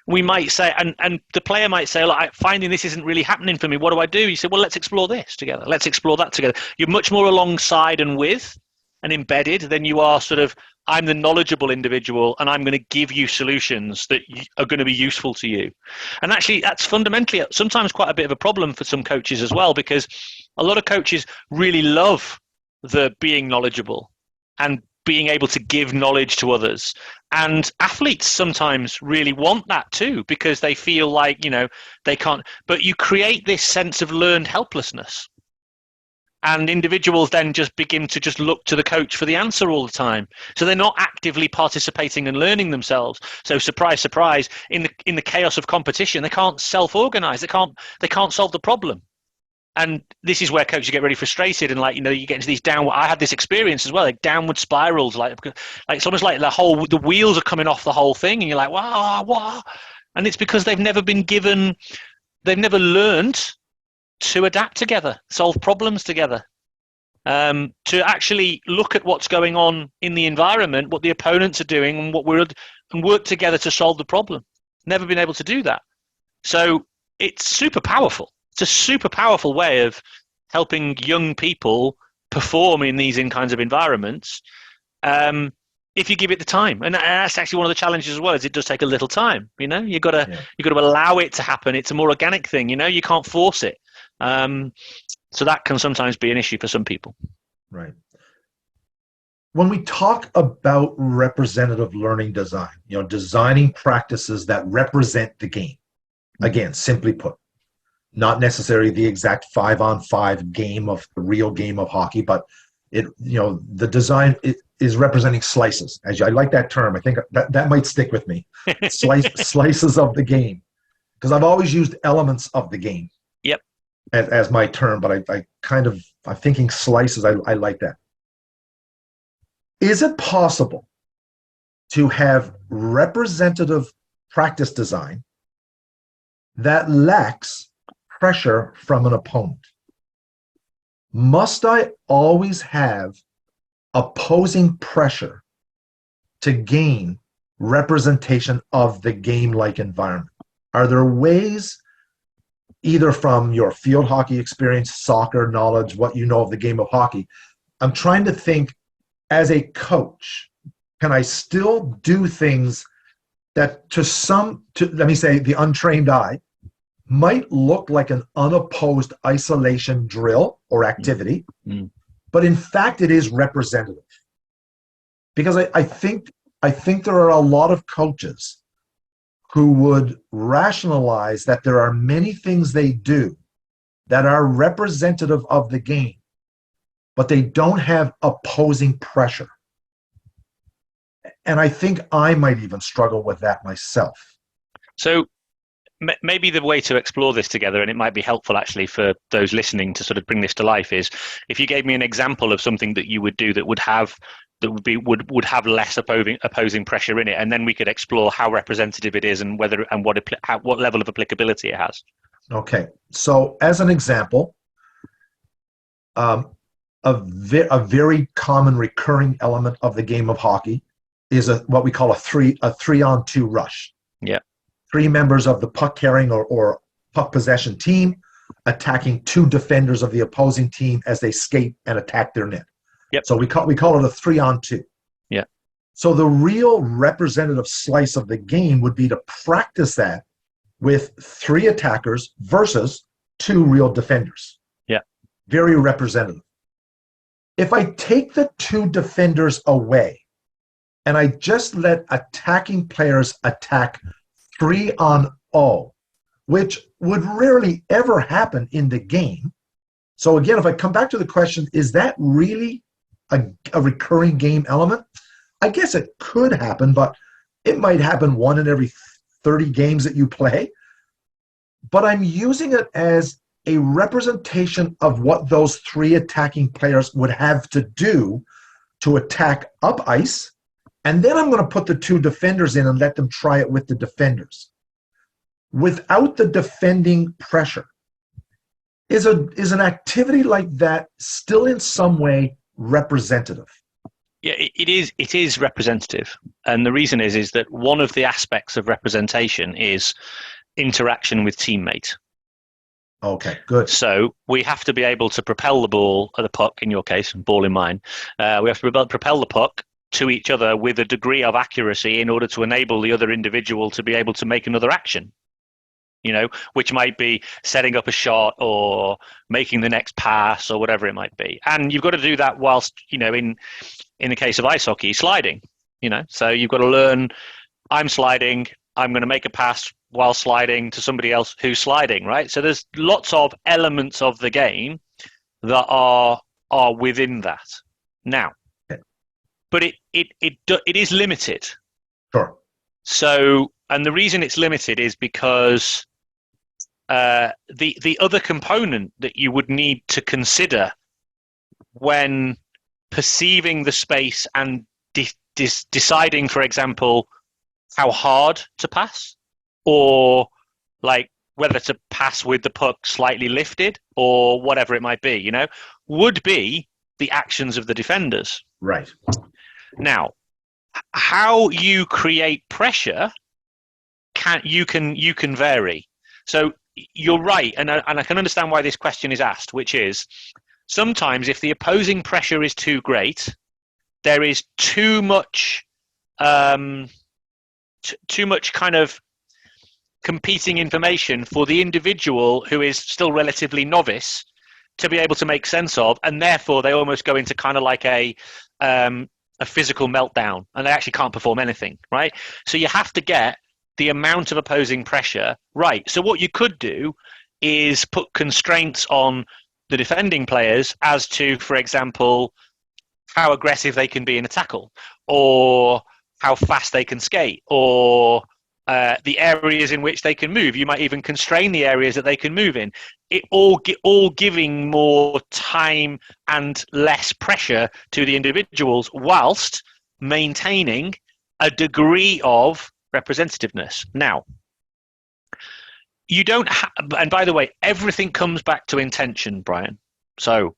We might say, and the player might say, like, finding this isn't really happening for me. What do I do? You say, well, let's explore this together. Let's explore that together. You're much more alongside and with and embedded than you are sort of, I'm the knowledgeable individual and I'm going to give you solutions that are going to be useful to you. And actually, that's fundamentally sometimes quite a bit of a problem for some coaches as well, because a lot of coaches really love the being knowledgeable and being able to give knowledge to others. And athletes sometimes really want that too, because they feel like, they can't. But you create this sense of learned helplessness. And individuals then just begin to just look to the coach for the answer all the time. So they're not actively participating and learning themselves. So surprise, surprise, in the chaos of competition, they can't self-organize. They can't solve the problem. And this is where coaches get really frustrated, and you get into these downward. I had this experience as well, like downward spirals, like it's almost like the wheels are coming off the whole thing, and you're like, wow. And it's because they've never learned to adapt together, solve problems together, to actually look at what's going on in the environment, what the opponents are doing, and work together to solve the problem. Never been able to do that. So it's super powerful. It's a super powerful way of helping young people perform in these kinds of environments, if you give it the time. And that's actually one of the challenges as well, is it does take a little time. You've got to allow it to happen. It's a more organic thing. You can't force it. So that can sometimes be an issue for some people. Right. When we talk about representative learning design, designing practices that represent the game, again, simply put, not necessarily the exact 5-on-5 game of the real game of hockey, but the design is representing slices. I like that term. I think that might stick with me. Slices of the game, because I've always used elements of the game. Yep. As my term, but I'm thinking slices. I like that. Is it possible to have representative practice design that lacks pressure from an opponent? Must I always have opposing pressure to gain representation of the game-like environment? Are there ways, either from your field hockey experience, soccer knowledge, what you know of the game of hockey? I'm trying to think, as a coach, can I still do things that let me say, the untrained eye might look like an unopposed isolation drill or activity, but in fact it is representative? Because I think there are a lot of coaches who would rationalize that there are many things they do that are representative of the game, but they don't have opposing pressure. And I think I might even struggle with that myself. So maybe the way to explore this together, and it might be helpful actually for those listening to sort of bring this to life, is if you gave me an example of something that you would do that would have less opposing pressure in it, and then we could explore how representative it is and what level of applicability it has. Okay, so as an example, a very common recurring element of the game of hockey is what we call a 3-on-2 rush. Yeah. 3 members of the puck carrying or puck possession team attacking 2 defenders of the opposing team as they skate and attack their net. Yep. So we call it a 3-on-2. Yeah. So the real representative slice of the game would be to practice that with 3 attackers versus 2 real defenders. Yeah. Very representative. If I take the 2 defenders away and I just let attacking players attack 3-on-0, which would rarely ever happen in the game. So again, if I come back to the question, is that really a recurring game element? I guess it could happen, but it might happen 1 in every 30 games that you play. But I'm using it as a representation of what those 3 attacking players would have to do to attack up ice. And then I'm going to put the 2 defenders in and let them try it with the defenders. Without the defending pressure, is an activity like that still in some way representative? Yeah, it is representative. And the reason is that one of the aspects of representation is interaction with teammate. Okay, good. So we have to be able to propel the ball, or the puck in your case, ball in mine. We have to propel the puck to each other with a degree of accuracy in order to enable the other individual to be able to make another action. Which might be setting up a shot or making the next pass or whatever it might be. And you've got to do that whilst, in the case of ice hockey, sliding, So you've got to learn, I'm sliding, I'm going to make a pass while sliding to somebody else who's sliding, right? So there's lots of elements of the game that are within that. Now, but it is limited. Sure. So, and the reason it's limited is because the other component that you would need to consider when perceiving the space and deciding, for example, how hard to pass, or like whether to pass with the puck slightly lifted or whatever it might be, would be the actions of the defenders. Right. Now, how you create pressure can vary. So you're right, and I can understand why this question is asked, which is sometimes if the opposing pressure is too great, there is too much kind of competing information for the individual who is still relatively novice to be able to make sense of, and therefore they almost go into kind of like a physical meltdown, and they actually can't perform anything, right? So you have to get the amount of opposing pressure right. So what you could do is put constraints on the defending players as to, for example, how aggressive they can be in a tackle, or how fast they can skate, or the areas in which they can move. You might even constrain the areas that they can move in. It all giving more time and less pressure to the individuals, whilst maintaining a degree of representativeness. Now, you don't and by the way, everything comes back to intention, Brian. So,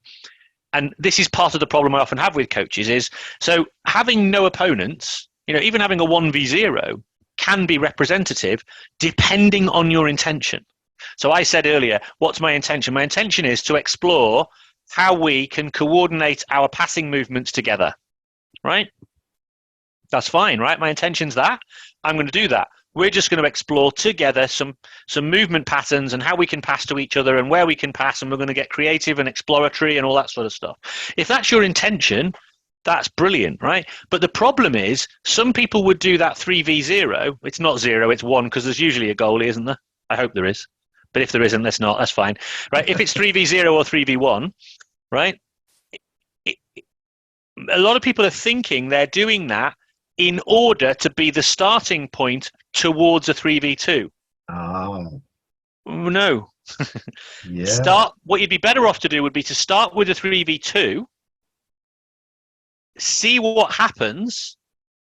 and this is part of the problem I often have with coaches is, so having no opponents, even having a 1v0 can be representative depending on your intention. So I said earlier, what's my intention? My intention is to explore how we can coordinate our passing movements together, right? That's fine, right? My intention's that. I'm going to do that. We're just going to explore together some movement patterns and how we can pass to each other and where we can pass, and we're going to get creative and exploratory and all that sort of stuff. If that's your intention, that's brilliant, right? But the problem is, some people would do that 3v0. It's not 0, it's 1, because there's usually a goalie, isn't there? I hope there is. But if there isn't, that's not. That's fine, right? If it's 3v0 or 3v1, right? A lot of people are thinking they're doing that in order to be the starting point towards a 3v2. Oh. No. Yeah. What you'd be better off to do would be to start with a 3v2, see what happens,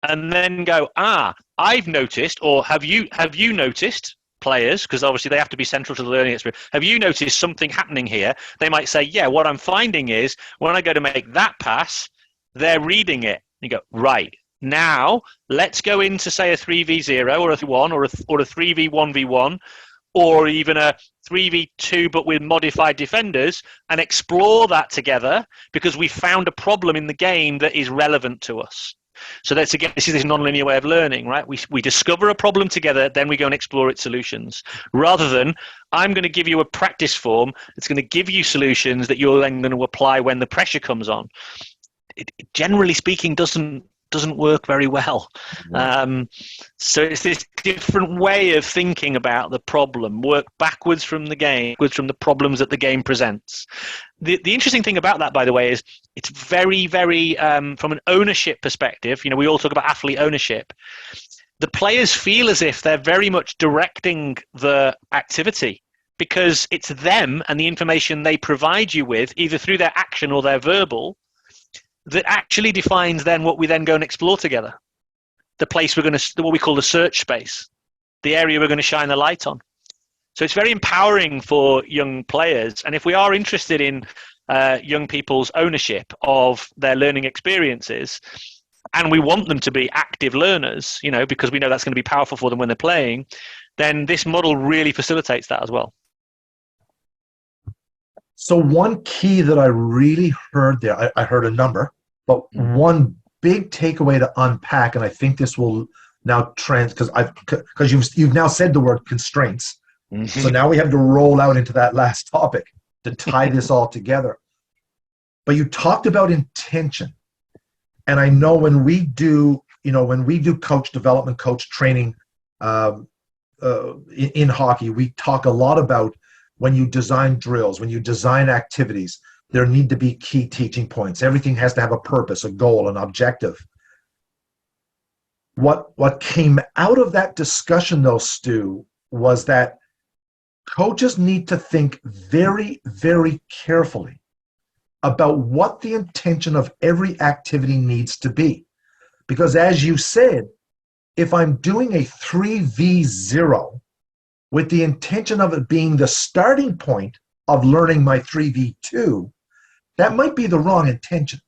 and then go, I've noticed, or have you noticed, players, because obviously they have to be central to the learning experience, have you noticed something happening here? They might say, yeah, what I'm finding is when I go to make that pass, they're reading it. You go, right, now let's go into, say, a 3v0 or a 1 or a 3v1v1, or even a 3v2 but with modified defenders, and explore that together, because we found a problem in the game that is relevant to us. So that's, again, this is this non-linear way of learning, right? We discover a problem together, then we go and explore its solutions, rather than I'm going to give you a practice form that's going to give you solutions that you're then going to apply when the pressure comes on. It, generally speaking, doesn't work very well. So it's this different way of thinking about the problem, work backwards from the game, backwards from the problems that the game presents. The interesting thing about that, by the way, is it's very, very, from an ownership perspective, we all talk about athlete ownership. The players feel as if they're very much directing the activity, because it's them and the information they provide you with, either through their action or their verbal, that actually defines then what we then go and explore together. The place we're going to, what we call the search space, the area we're going to shine the light on. So it's very empowering for young players. And if we are interested in young people's ownership of their learning experiences, and we want them to be active learners, because we know that's going to be powerful for them when they're playing, then this model really facilitates that as well. So one key that I really heard there, I heard a number, but one big takeaway to unpack, and I think this will now because you've now said the word constraints. Mm-hmm. So now we have to roll out into that last topic to tie this all together. But you talked about intention. And I know when we do coach development, coach training in hockey, we talk a lot about when you design drills, when you design activities, there need to be key teaching points. Everything has to have a purpose, a goal, an objective. What came out of that discussion, though, Stu, was that coaches need to think very, very carefully about what the intention of every activity needs to be. Because as you said, if I'm doing a 3v0 with the intention of it being the starting point of learning my 3v2, that might be the wrong intention.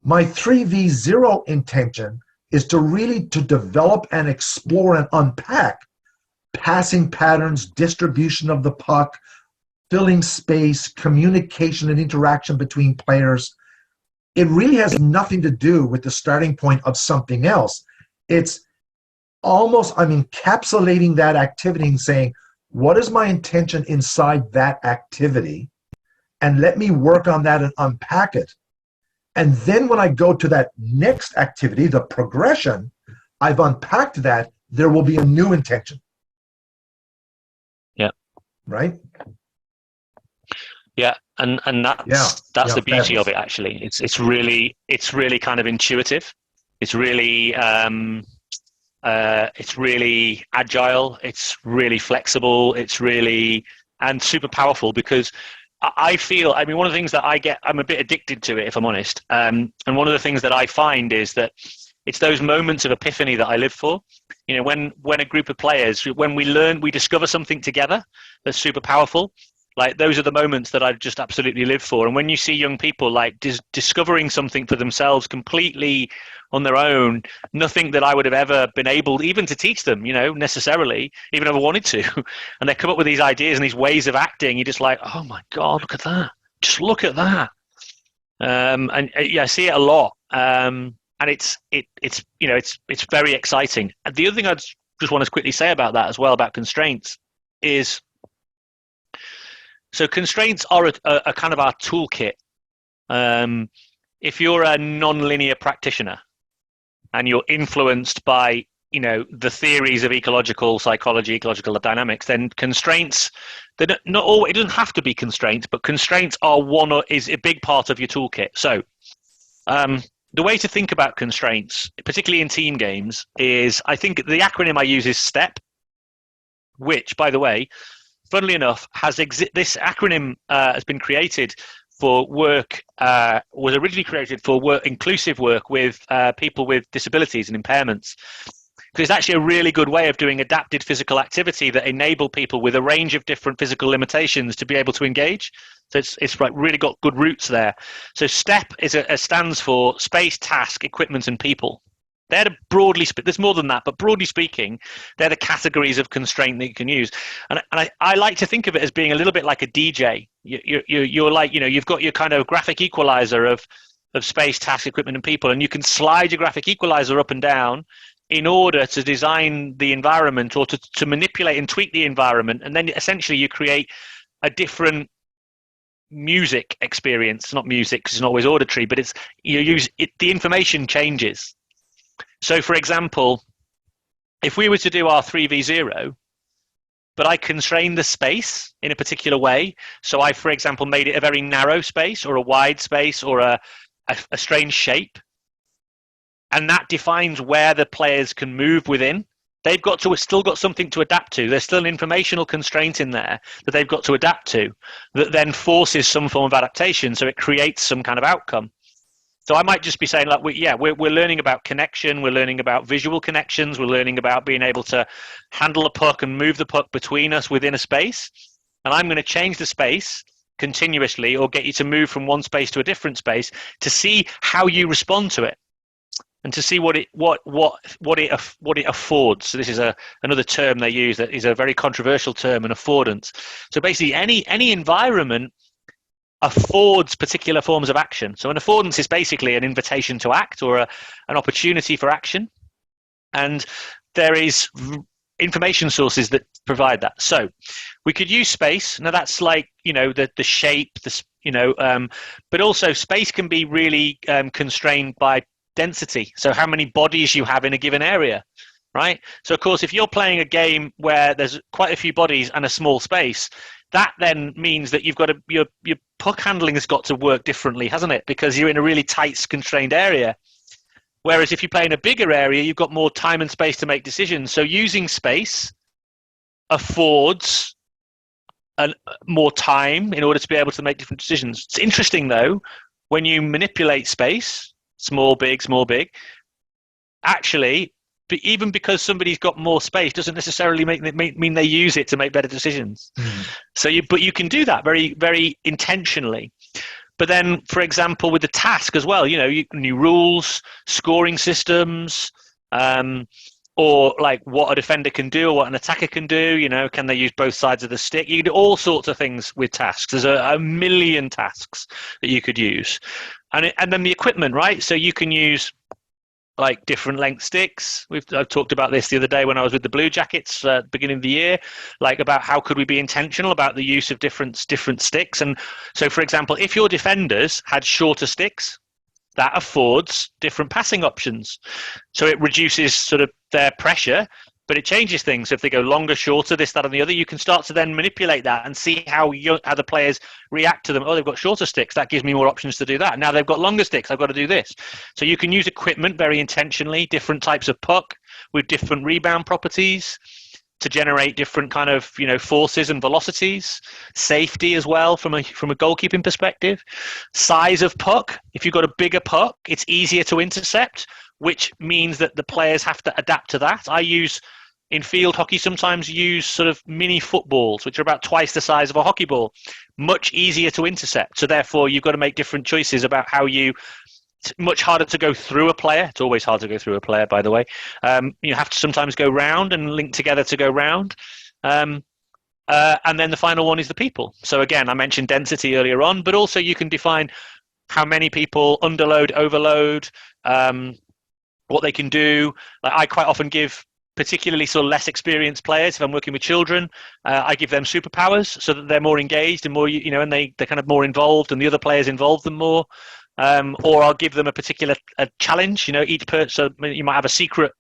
My 3v0 intention is to really to develop and explore and unpack passing patterns, distribution of the puck, filling space, communication and interaction between players. It really has nothing to do with the starting point of something else. It's almost, I'm encapsulating that activity and saying, what is my intention inside that activity? And let me work on that and unpack it. And then when I go to that next activity, the progression, I've unpacked that, there will be a new intention. Yeah. right? Yeah, and that's the beauty of it. Actually, it's really kind of intuitive. It's really agile. It's really flexible. It's really and super powerful because I feel. I mean, one of the things that I'm a bit addicted to it, if I'm honest. And one of the things that I find is that it's those moments of epiphany that I live for. You know, when a group of players, when we discover something together that's super powerful. Like those are the moments that I just absolutely live for. And when you see young people like discovering something for themselves completely on their own, nothing that I would have ever been able even to teach them, you know, necessarily, even if I wanted to, and they come up with these ideas and these ways of acting, you're just like, oh my God, look at that. Just look at that. And yeah, I see it a lot. And it's very exciting. And the other thing I just want to quickly say about that as well, about constraints, is so constraints are a kind of our toolkit. If you're a non-linear practitioner and you're influenced by, you know, the theories of ecological psychology, ecological dynamics, then constraints, not all. It doesn't have to be constraints, but constraints is a big part of your toolkit. So the way to think about constraints, particularly in team games, is I think the acronym I use is STEP, which, by the way, funnily enough, this acronym has been created for work, was originally created for inclusive work with people with disabilities and impairments. Because it's actually a really good way of doing adapted physical activity that enable people with a range of different physical limitations to be able to engage. So it's like really got good roots there. So STEP stands for space, task, equipment, and people. They're there's more than that, but broadly speaking, they're the categories of constraint that you can use. And I like to think of it as being a little bit like a DJ. You're like, you know, you've got your kind of graphic equalizer of space, task, equipment, and people, and you can slide your graphic equalizer up and down in order to design the environment or to manipulate and tweak the environment. And then essentially you create a different music experience. Not music, because it's not always auditory, but the information changes. So, for example, if we were to do our 3v0, but I constrained the space in a particular way, so I, for example, made it a very narrow space or a wide space or a strange shape, and that defines where the players can move within, they've still got something to adapt to. There's still an informational constraint in there that they've got to adapt to that then forces some form of adaptation, so it creates some kind of outcome. So I might just be saying, like, we're learning about connection, we're learning about visual connections, we're learning about being able to handle a puck and move the puck between us within a space. And I'm going to change the space continuously or get you to move from one space to a different space to see how you respond to it and to see what it affords. So this is another term they use that is a very controversial term, an affordance. So basically any environment affords particular forms of action. So an affordance is basically an invitation to act or an opportunity for action. And there is information sources that provide that. So we could use space. Now that's like, you know, the shape, but also space can be really constrained by density. So how many bodies you have in a given area, right? So of course, if you're playing a game where there's quite a few bodies and a small space, that then means that you've got your puck handling has got to work differently, hasn't it? Because you're in a really tight, constrained area. Whereas if you play in a bigger area, you've got more time and space to make decisions. So using space affords more time in order to be able to make different decisions. It's interesting, though, when you manipulate space, small, big, actually, but even because somebody's got more space doesn't necessarily mean they use it to make better decisions. So you can do that very, very intentionally. But then, for example, with the task as well, you know, new rules, scoring systems, or like what a defender can do or what an attacker can do. You know, can they use both sides of the stick? You can do all sorts of things with tasks. There's a million tasks that you could use, and then the equipment, right? So you can use like different length sticks. I've talked about this the other day when I was with the Blue Jackets at the beginning of the year, like about how could we be intentional about the use of different sticks. And so, for example, if your defenders had shorter sticks, that affords different passing options. So it reduces sort of their pressure, but it changes things. So if they go longer, shorter, this, that, and the other, you can start to then manipulate that and see how the players react to them. Oh, they've got shorter sticks. That gives me more options to do that. Now they've got longer sticks. I've got to do this. So you can use equipment very intentionally, different types of puck with different rebound properties to generate different kind of forces and velocities, safety as well from a goalkeeping perspective, size of puck. If you've got a bigger puck, it's easier to intercept, which means that the players have to adapt to that. In field hockey, sometimes use sort of mini footballs, which are about twice the size of a hockey ball, much easier to intercept. So therefore, you've got to make different choices about how it's much harder to go through a player. It's always hard to go through a player, by the way. You have to sometimes go round and link together to go round. And then the final one is the people. So again, I mentioned density earlier on, but also you can define how many people, underload, overload, what they can do. Like I quite often give particularly sort of less experienced players, if I'm working with children, I give them superpowers so that they're more engaged and more, and they're kind of more involved, and the other players involve them more. Or I'll give them a particular challenge. Each person. So you might have a secret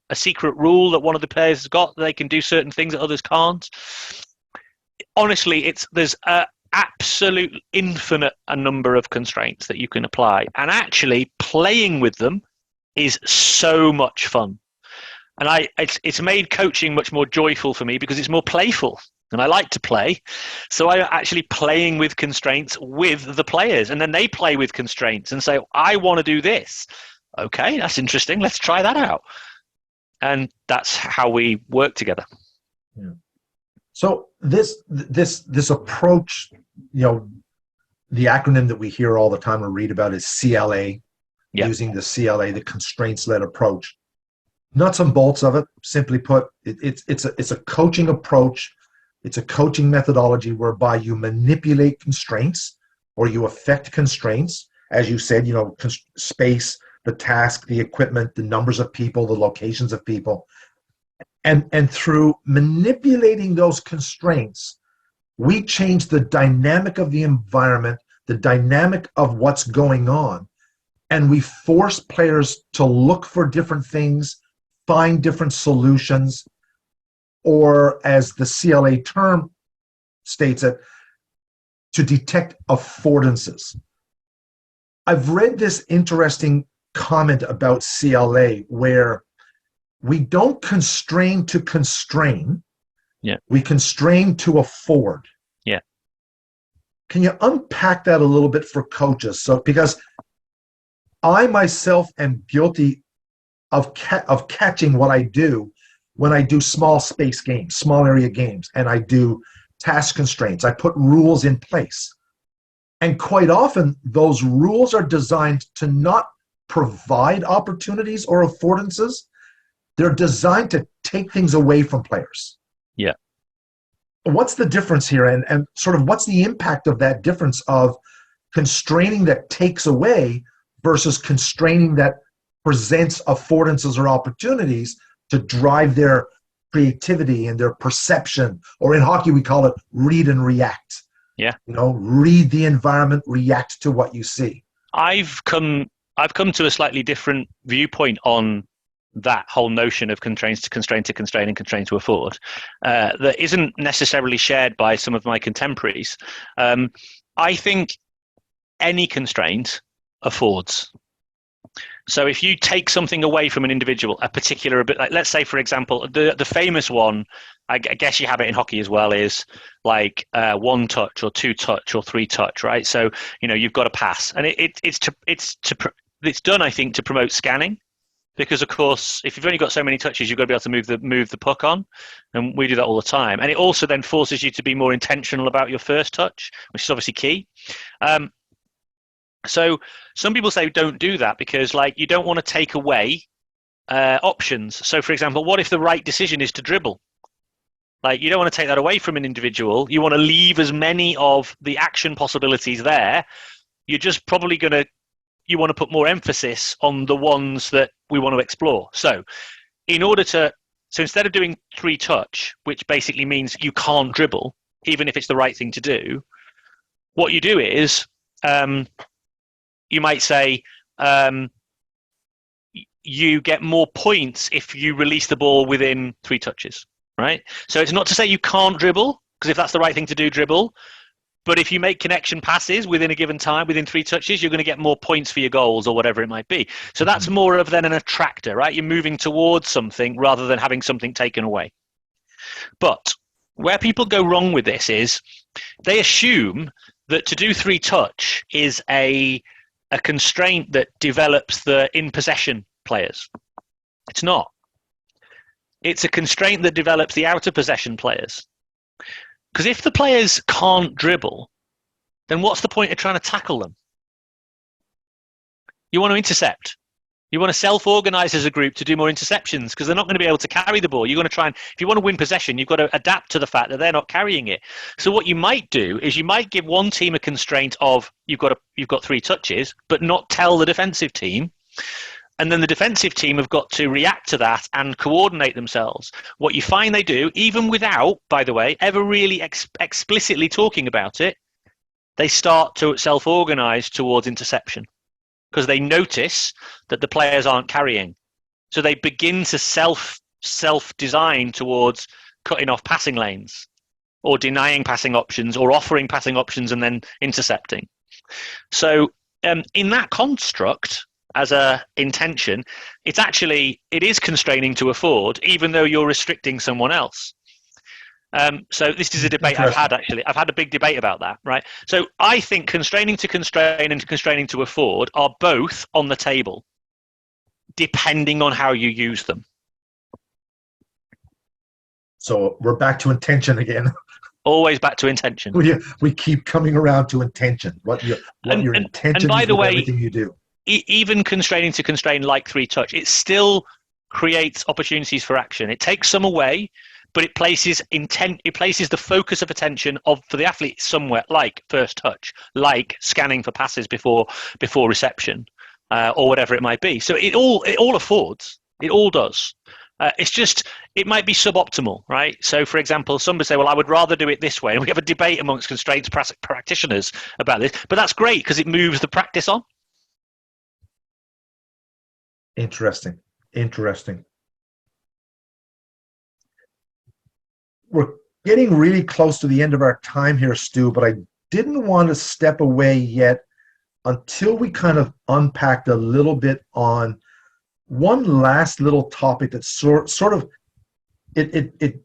rule that one of the players has got. They can do certain things that others can't. Honestly, there's an absolute infinite a number of constraints that you can apply, and actually playing with them is so much fun. And it's made coaching much more joyful for me because it's more playful. And I like to play. So I'm actually playing with constraints with the players. And then they play with constraints and say, I want to do this. Okay, that's interesting. Let's try that out. And that's how we work together. Yeah. So this approach, the acronym that we hear all the time or read about is CLA, using the CLA, the constraints-led approach. Nuts and bolts of it, simply put, it's a coaching approach. It's a coaching methodology whereby you manipulate constraints or you affect constraints. As you said, space, the task, the equipment, the numbers of people, the locations of people. And through manipulating those constraints, we change the dynamic of the environment, the dynamic of what's going on. And we force players to look for different things, find different solutions, or as the CLA term states it, to detect affordances. I've read this interesting comment about CLA where we don't constrain to constrain, we constrain to afford. Yeah. Can you unpack that a little bit for coaches? So, because I myself am guilty of catching what I do when I do small space games, small area games, and I do task constraints. I put rules in place. And quite often, those rules are designed to not provide opportunities or affordances. They're designed to take things away from players. Yeah. What's the difference here? And sort of what's the impact of that difference of constraining that takes away versus constraining that presents affordances or opportunities to drive their creativity and their perception, or in hockey we call it read and react. Yeah. Read the environment, react to what you see. I've come to a slightly different viewpoint on that whole notion of constraints to constrain to constrain and constrain to afford that isn't necessarily shared by some of my contemporaries. I think any constraint affords. So if you take something away from an individual, a particular bit, like let's say, for example, the famous one, I guess you have it in hockey as well, is like one touch or two touch or three touch, right? So you've got a pass, and it's done, I think, to promote scanning, because of course, if you've only got so many touches, you've got to be able to move the puck on, and we do that all the time. And it also then forces you to be more intentional about your first touch, which is obviously key. So some people say don't do that because you don't want to take away options. So for example, what if the right decision is to dribble? You don't want to take that away from an individual. You want to leave as many of the action possibilities there. You're just probably you want to put more emphasis on the ones that we want to explore. So instead of doing three touch, which basically means you can't dribble, even if it's the right thing to do, what you do is, you might say, you get more points if you release the ball within 3 touches, right? So it's not to say you can't dribble, because if that's the right thing to do, dribble. But if you make connection passes within a given time, within 3 touches, you're going to get more points for your goals or whatever it might be. So that's more of then an attractor, right? You're moving towards something rather than having something taken away. But where people go wrong with this is they assume that to do 3 touch is a constraint that develops the in possession players. It's not. It's a constraint that develops the out of possession players. Because if the players can't dribble, then what's the point of trying to tackle them? You want to intercept. You want to self-organize as a group to do more interceptions because they're not going to be able to carry the ball. You're going to try and, if you want to win possession, you've got to adapt to the fact that they're not carrying it. So what you might do is you might give one team a constraint of you've got 3 touches, but not tell the defensive team. And then the defensive team have got to react to that and coordinate themselves. What you find they do, even without, by the way, ever really explicitly talking about it, they start to self-organize towards interception because they notice that the players aren't carrying. So they begin to self-design towards cutting off passing lanes or denying passing options or offering passing options and then intercepting. So in that construct, as a intention, it is constraining to afford, even though you're restricting someone else. So this is a debate I've had, actually. I've had a big debate about that, right? So I think constraining to constrain and constraining to afford are both on the table, depending on how you use them. So we're back to intention again. Always back to intention. We keep coming around to intention. What your intention by is the with way, everything you do. Even constraining to constrain like 3 touch, it still creates opportunities for action. It takes some away, but it places the focus of attention for the athlete somewhere, like first touch, like scanning for passes before reception, or whatever it might be. So it all affords. It all does. It's just, it might be suboptimal, right? So, for example, somebody say, well, I would rather do it this way. And we have a debate amongst constraints practitioners about this. But that's great because it moves the practice on. Interesting. We're getting really close to the end of our time here, Stu, but I didn't want to step away yet until we kind of unpacked a little bit on one last little topic that sort of it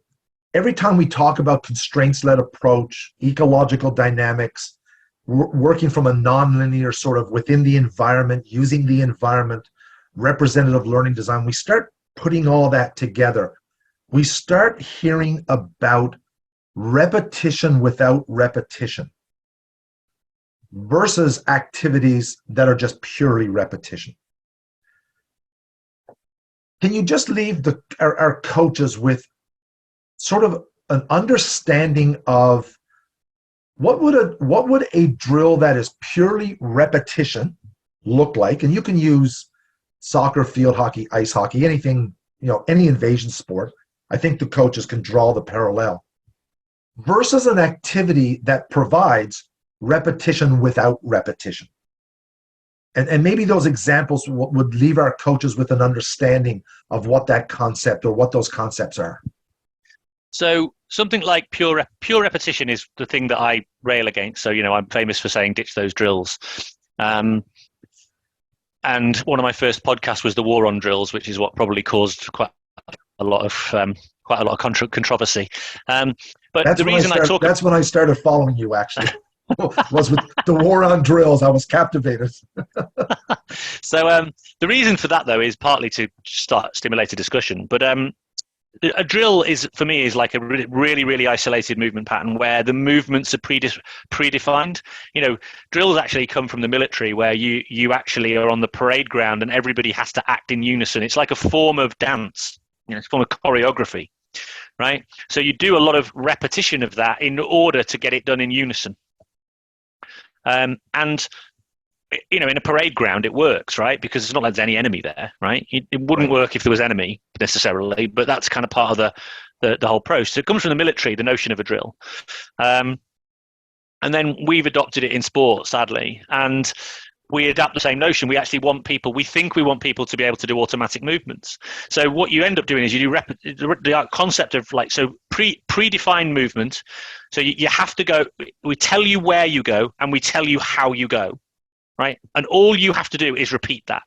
every time we talk about constraints-led approach, ecological dynamics, working from a nonlinear sort of within the environment, using the environment, representative learning design, we start putting all that together. We start hearing about repetition without repetition versus activities that are just purely repetition. Can you just leave our coaches with sort of an understanding of what would a drill that is purely repetition look like? And you can use soccer, field hockey, ice hockey, anything, any invasion sport. I think the coaches can draw the parallel versus an activity that provides repetition without repetition. And maybe those examples would leave our coaches with an understanding of what that concept or what those concepts are. So something like pure repetition is the thing that I rail against. So, I'm famous for saying ditch those drills. And one of my first podcasts was the war on drills, which is what probably caused quite a lot of controversy. But that's the reason that's when I started following you, actually. Was with the war on drills. I was captivated. So the reason for that, though, is partly to stimulate a discussion. But a drill for me is like a really, really isolated movement pattern where the movements are predefined. Drills actually come from the military where you actually are on the parade ground and everybody has to act in unison. It's like a form of dance. It's a form of choreography, right? So you do a lot of repetition of that in order to get it done in unison. And in a parade ground, it works, right? Because it's not like there's any enemy there, right? It wouldn't work if there was enemy necessarily, but that's kind of part of the whole process. So it comes from the military, the notion of a drill. And then we've adopted it in sport, sadly. And we adapt the same notion. We actually want people, we think we want people to be able to do automatic movements. So what you end up doing is you do the concept of like, so predefined movement. So you have to go, we tell you where you go and we tell you how you go, right? And all you have to do is repeat that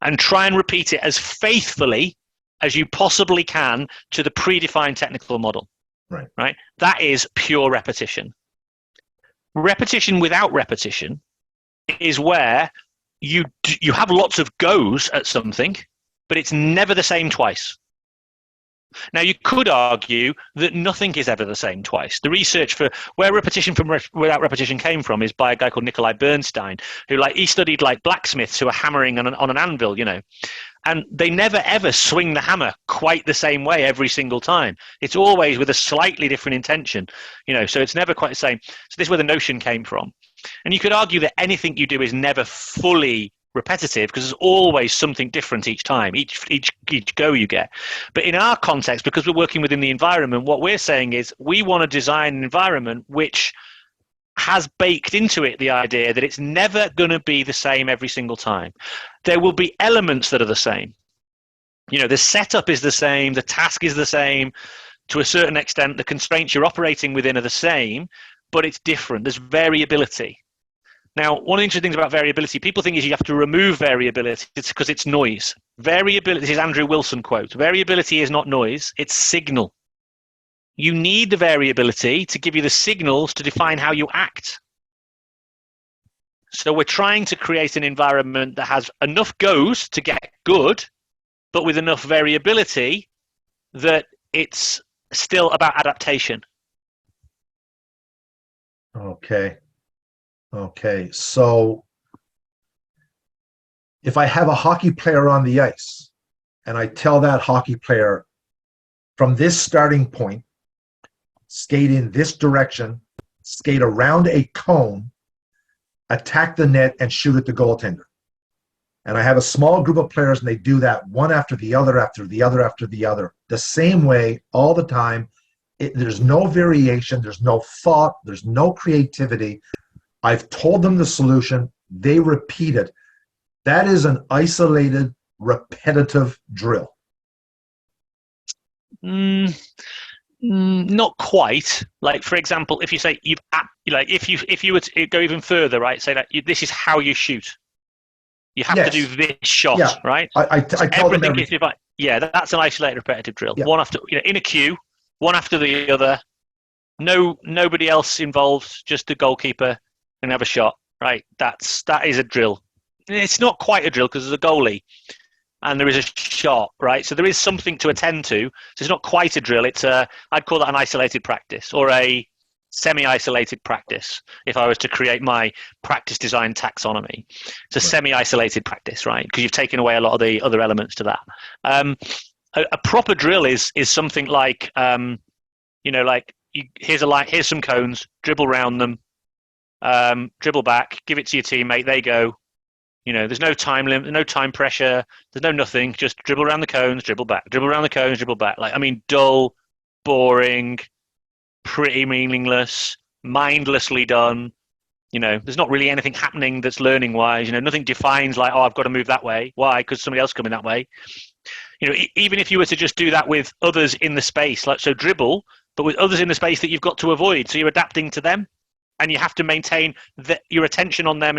and try and repeat it as faithfully as you possibly can to the predefined technical model, right? That is pure repetition. Repetition without repetition is where you have lots of goes at something, but it's never the same twice. Now, you could argue that nothing is ever the same twice. The research for where repetition without repetition came from is by a guy called Nikolai Bernstein, who he studied like blacksmiths who are hammering on an anvil, and they never ever swing the hammer quite the same way every single time. It's always with a slightly different intention, so it's never quite the same. So this is where the notion came from. And you could argue that anything you do is never fully repetitive because there's always something different each time, each go you get. But in our context, because we're working within the environment, what we're saying is we want to design an environment which has baked into it the idea that it's never going to be the same every single time. There will be elements that are the same. The setup is the same, the task is the same, to a certain extent, the constraints you're operating within are the same, but it's different. There's variability. Now, one of the interesting things about variability, people think is you have to remove variability. It's because it's noise. Variability, this is Andrew Wilson quote, variability is not noise, it's signal. You need the variability to give you the signals to define how you act. So we're trying to create an environment that has enough goes to get good, but with enough variability that it's still about adaptation. Okay, so if I have a hockey player on the ice and I tell that hockey player from this starting point, skate in this direction, skate around a cone, attack the net, and shoot at the goaltender. And I have a small group of players and they do that one after the other, after the other, after the other, the same way all the time. There's no variation, there's no thought, there's no creativity. I've told them the solution, they repeat it. That is an isolated, repetitive drill. Not quite. Like, for example, if you say if you were to go even further, right? Say that this is how you shoot. You have to do this shot, right? I tell them everything. That's an isolated, repetitive drill. Yeah. One after, in a queue, one after the other. Nobody else involved. Just the goalkeeper and have a shot, right? That is a drill. It's not quite a drill because there's a goalie and there is a shot, right? So there is something to attend to. So it's not quite a drill. It's I'd call that an isolated practice or a semi-isolated practice if I was to create my practice design taxonomy. It's a semi-isolated practice, right? Because you've taken away a lot of the other elements to that. A proper drill is something like, here's a line, here's some cones, dribble around them, dribble back, give it to your teammate, they go. There's no time limit, no time pressure, there's no nothing, just dribble around the cones, dribble back, dribble around the cones, dribble back. Dull, boring, pretty meaningless, mindlessly done. There's not really anything happening that's learning wise. Nothing defines like, oh, I've got to move that way. Why? Because somebody else coming that way. Even if you were to just do that with others in the space, so dribble, but with others in the space that you've got to avoid. So you're adapting to them and you have to maintain your attention on them.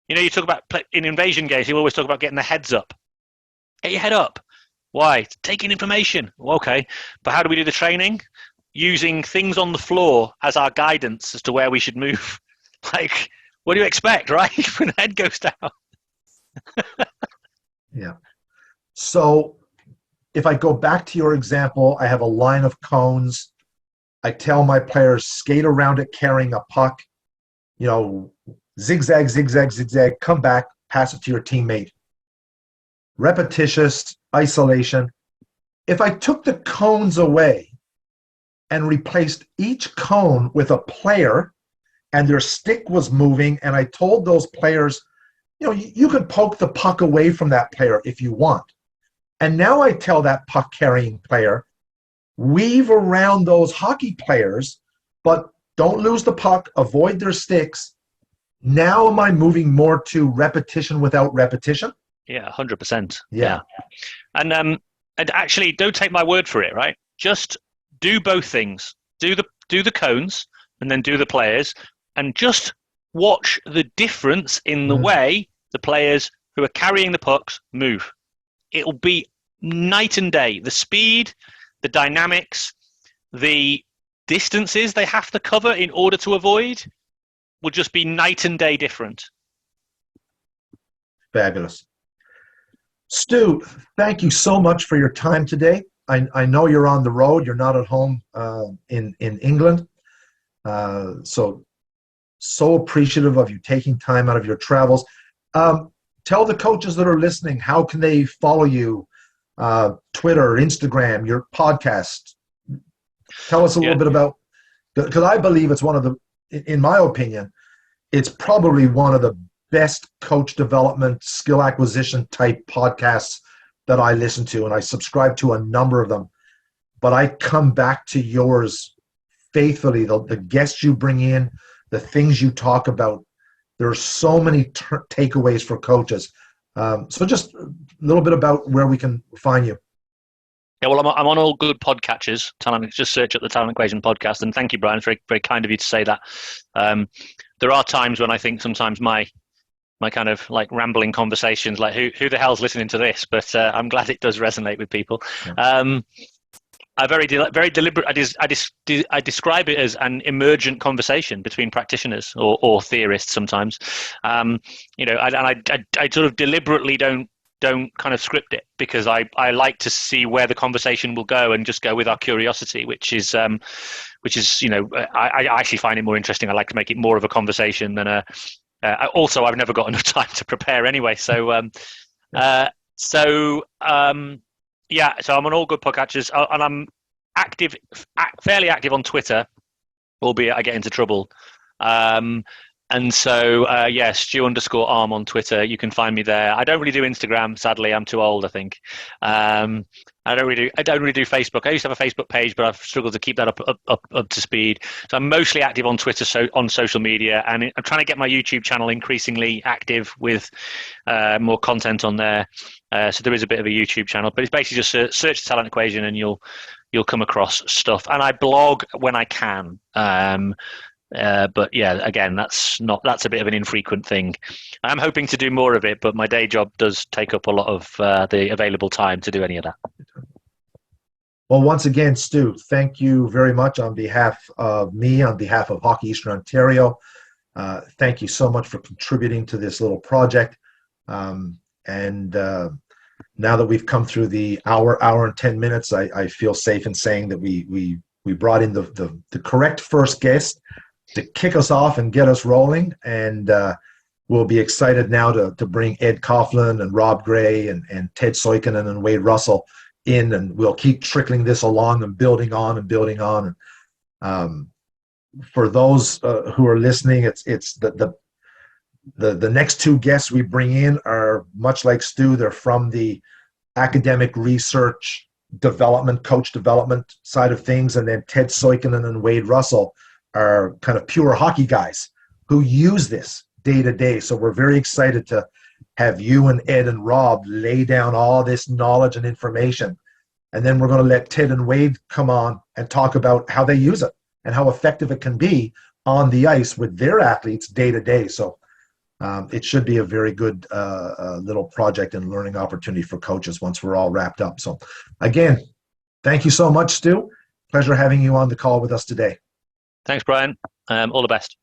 You talk about in invasion games, you always talk about getting the heads up. Get your head up. Why? Taking information. Well, okay. But how do we do the training? Using things on the floor as our guidance as to where we should move. What do you expect, right? When the head goes down. Yeah. So if I go back to your example, I have a line of cones. I tell my players, skate around it carrying a puck, zigzag, zigzag, zigzag, come back, pass it to your teammate. Repetitious, isolation. If I took the cones away and replaced each cone with a player and their stick was moving, and I told those players, you could poke the puck away from that player if you want. And now I tell that puck-carrying player, weave around those hockey players, but don't lose the puck, avoid their sticks, Now am I moving more to repetition without repetition? Yeah, 100%. Yeah. And actually, don't take my word for it, right? Just do both things. Do the cones and then do the players, and just watch the difference in the way the players who are carrying the pucks move. It'll be night and day. The speed, the dynamics, the distances they have to cover in order to avoid will just be night and day different. Fabulous. Stu, thank you so much for your time today. I know you're on the road. You're not at home in England. So appreciative of you taking time out of your travels. Tell the coaches that are listening, how can they follow you? Twitter, Instagram, your podcast. Tell us a little bit about, because I believe it's one of the, in my opinion, it's probably one of the best coach development, skill acquisition type podcasts that I listen to, and I subscribe to a number of them. But I come back to yours faithfully. The guests you bring in, the things you talk about, there are so many takeaways for coaches. So just a little bit about where we can find you. Yeah, well, I'm on all good podcatchers. Just search up the Talent Equation podcast. And thank you, Brian. It's very, very kind of you to say that. There are times when I think sometimes my kind of like rambling conversations, like who the hell's listening to this? But I'm glad it does resonate with people. Yeah. I very deliberate. I describe it as an emergent conversation between practitioners or theorists sometimes. I sort of deliberately don't kind of script it, because I like to see where the conversation will go and just go with our curiosity, which is I actually find it more interesting. I like to make it more of a conversation than a. Also, I've never got enough time to prepare anyway. So I'm on all good podcatchers, and I'm fairly active on Twitter, albeit I get into trouble. And so, Stu_Arm on Twitter. You can find me there. I don't really do Instagram. Sadly, I'm too old, I think. I don't really do Facebook. I used to have a Facebook page, but I've struggled to keep that up to speed. So I'm mostly active on Twitter, on social media, and I'm trying to get my YouTube channel increasingly active with more content on there. So there is a bit of a YouTube channel, but it's basically just search the Talent Equation, and you'll come across stuff. And I blog when I can. But yeah, again, that's a bit of an infrequent thing. I'm hoping to do more of it, but my day job does take up a lot of the available time to do any of that. Well, once again, Stu, thank you very much on behalf of me, on behalf of Hockey Eastern Ontario. Thank you so much for contributing to this little project. And now that we've come through the hour and 10 minutes, I feel safe in saying that we brought in the correct first guest to kick us off and get us rolling. And we'll be excited now to bring Ed Coughlin and Rob Gray and Ted Soikinen and Wade Russell in, and we'll keep trickling this along and building on and building on. And for those who are listening, it's the next two guests we bring in are much like Stu. They're from the academic research development, coach development side of things. And then Ted Soikinen and Wade Russell are kind of pure hockey guys who use this day to day. So we're very excited to have you and Ed and Rob lay down all this knowledge and information. And then we're going to let Ted and Wade come on and talk about how they use it and how effective it can be on the ice with their athletes day to day. So it should be a very good little project and learning opportunity for coaches once we're all wrapped up. So again, thank you so much, Stu. Pleasure having you on the call with us today. Thanks, Brian. All the best.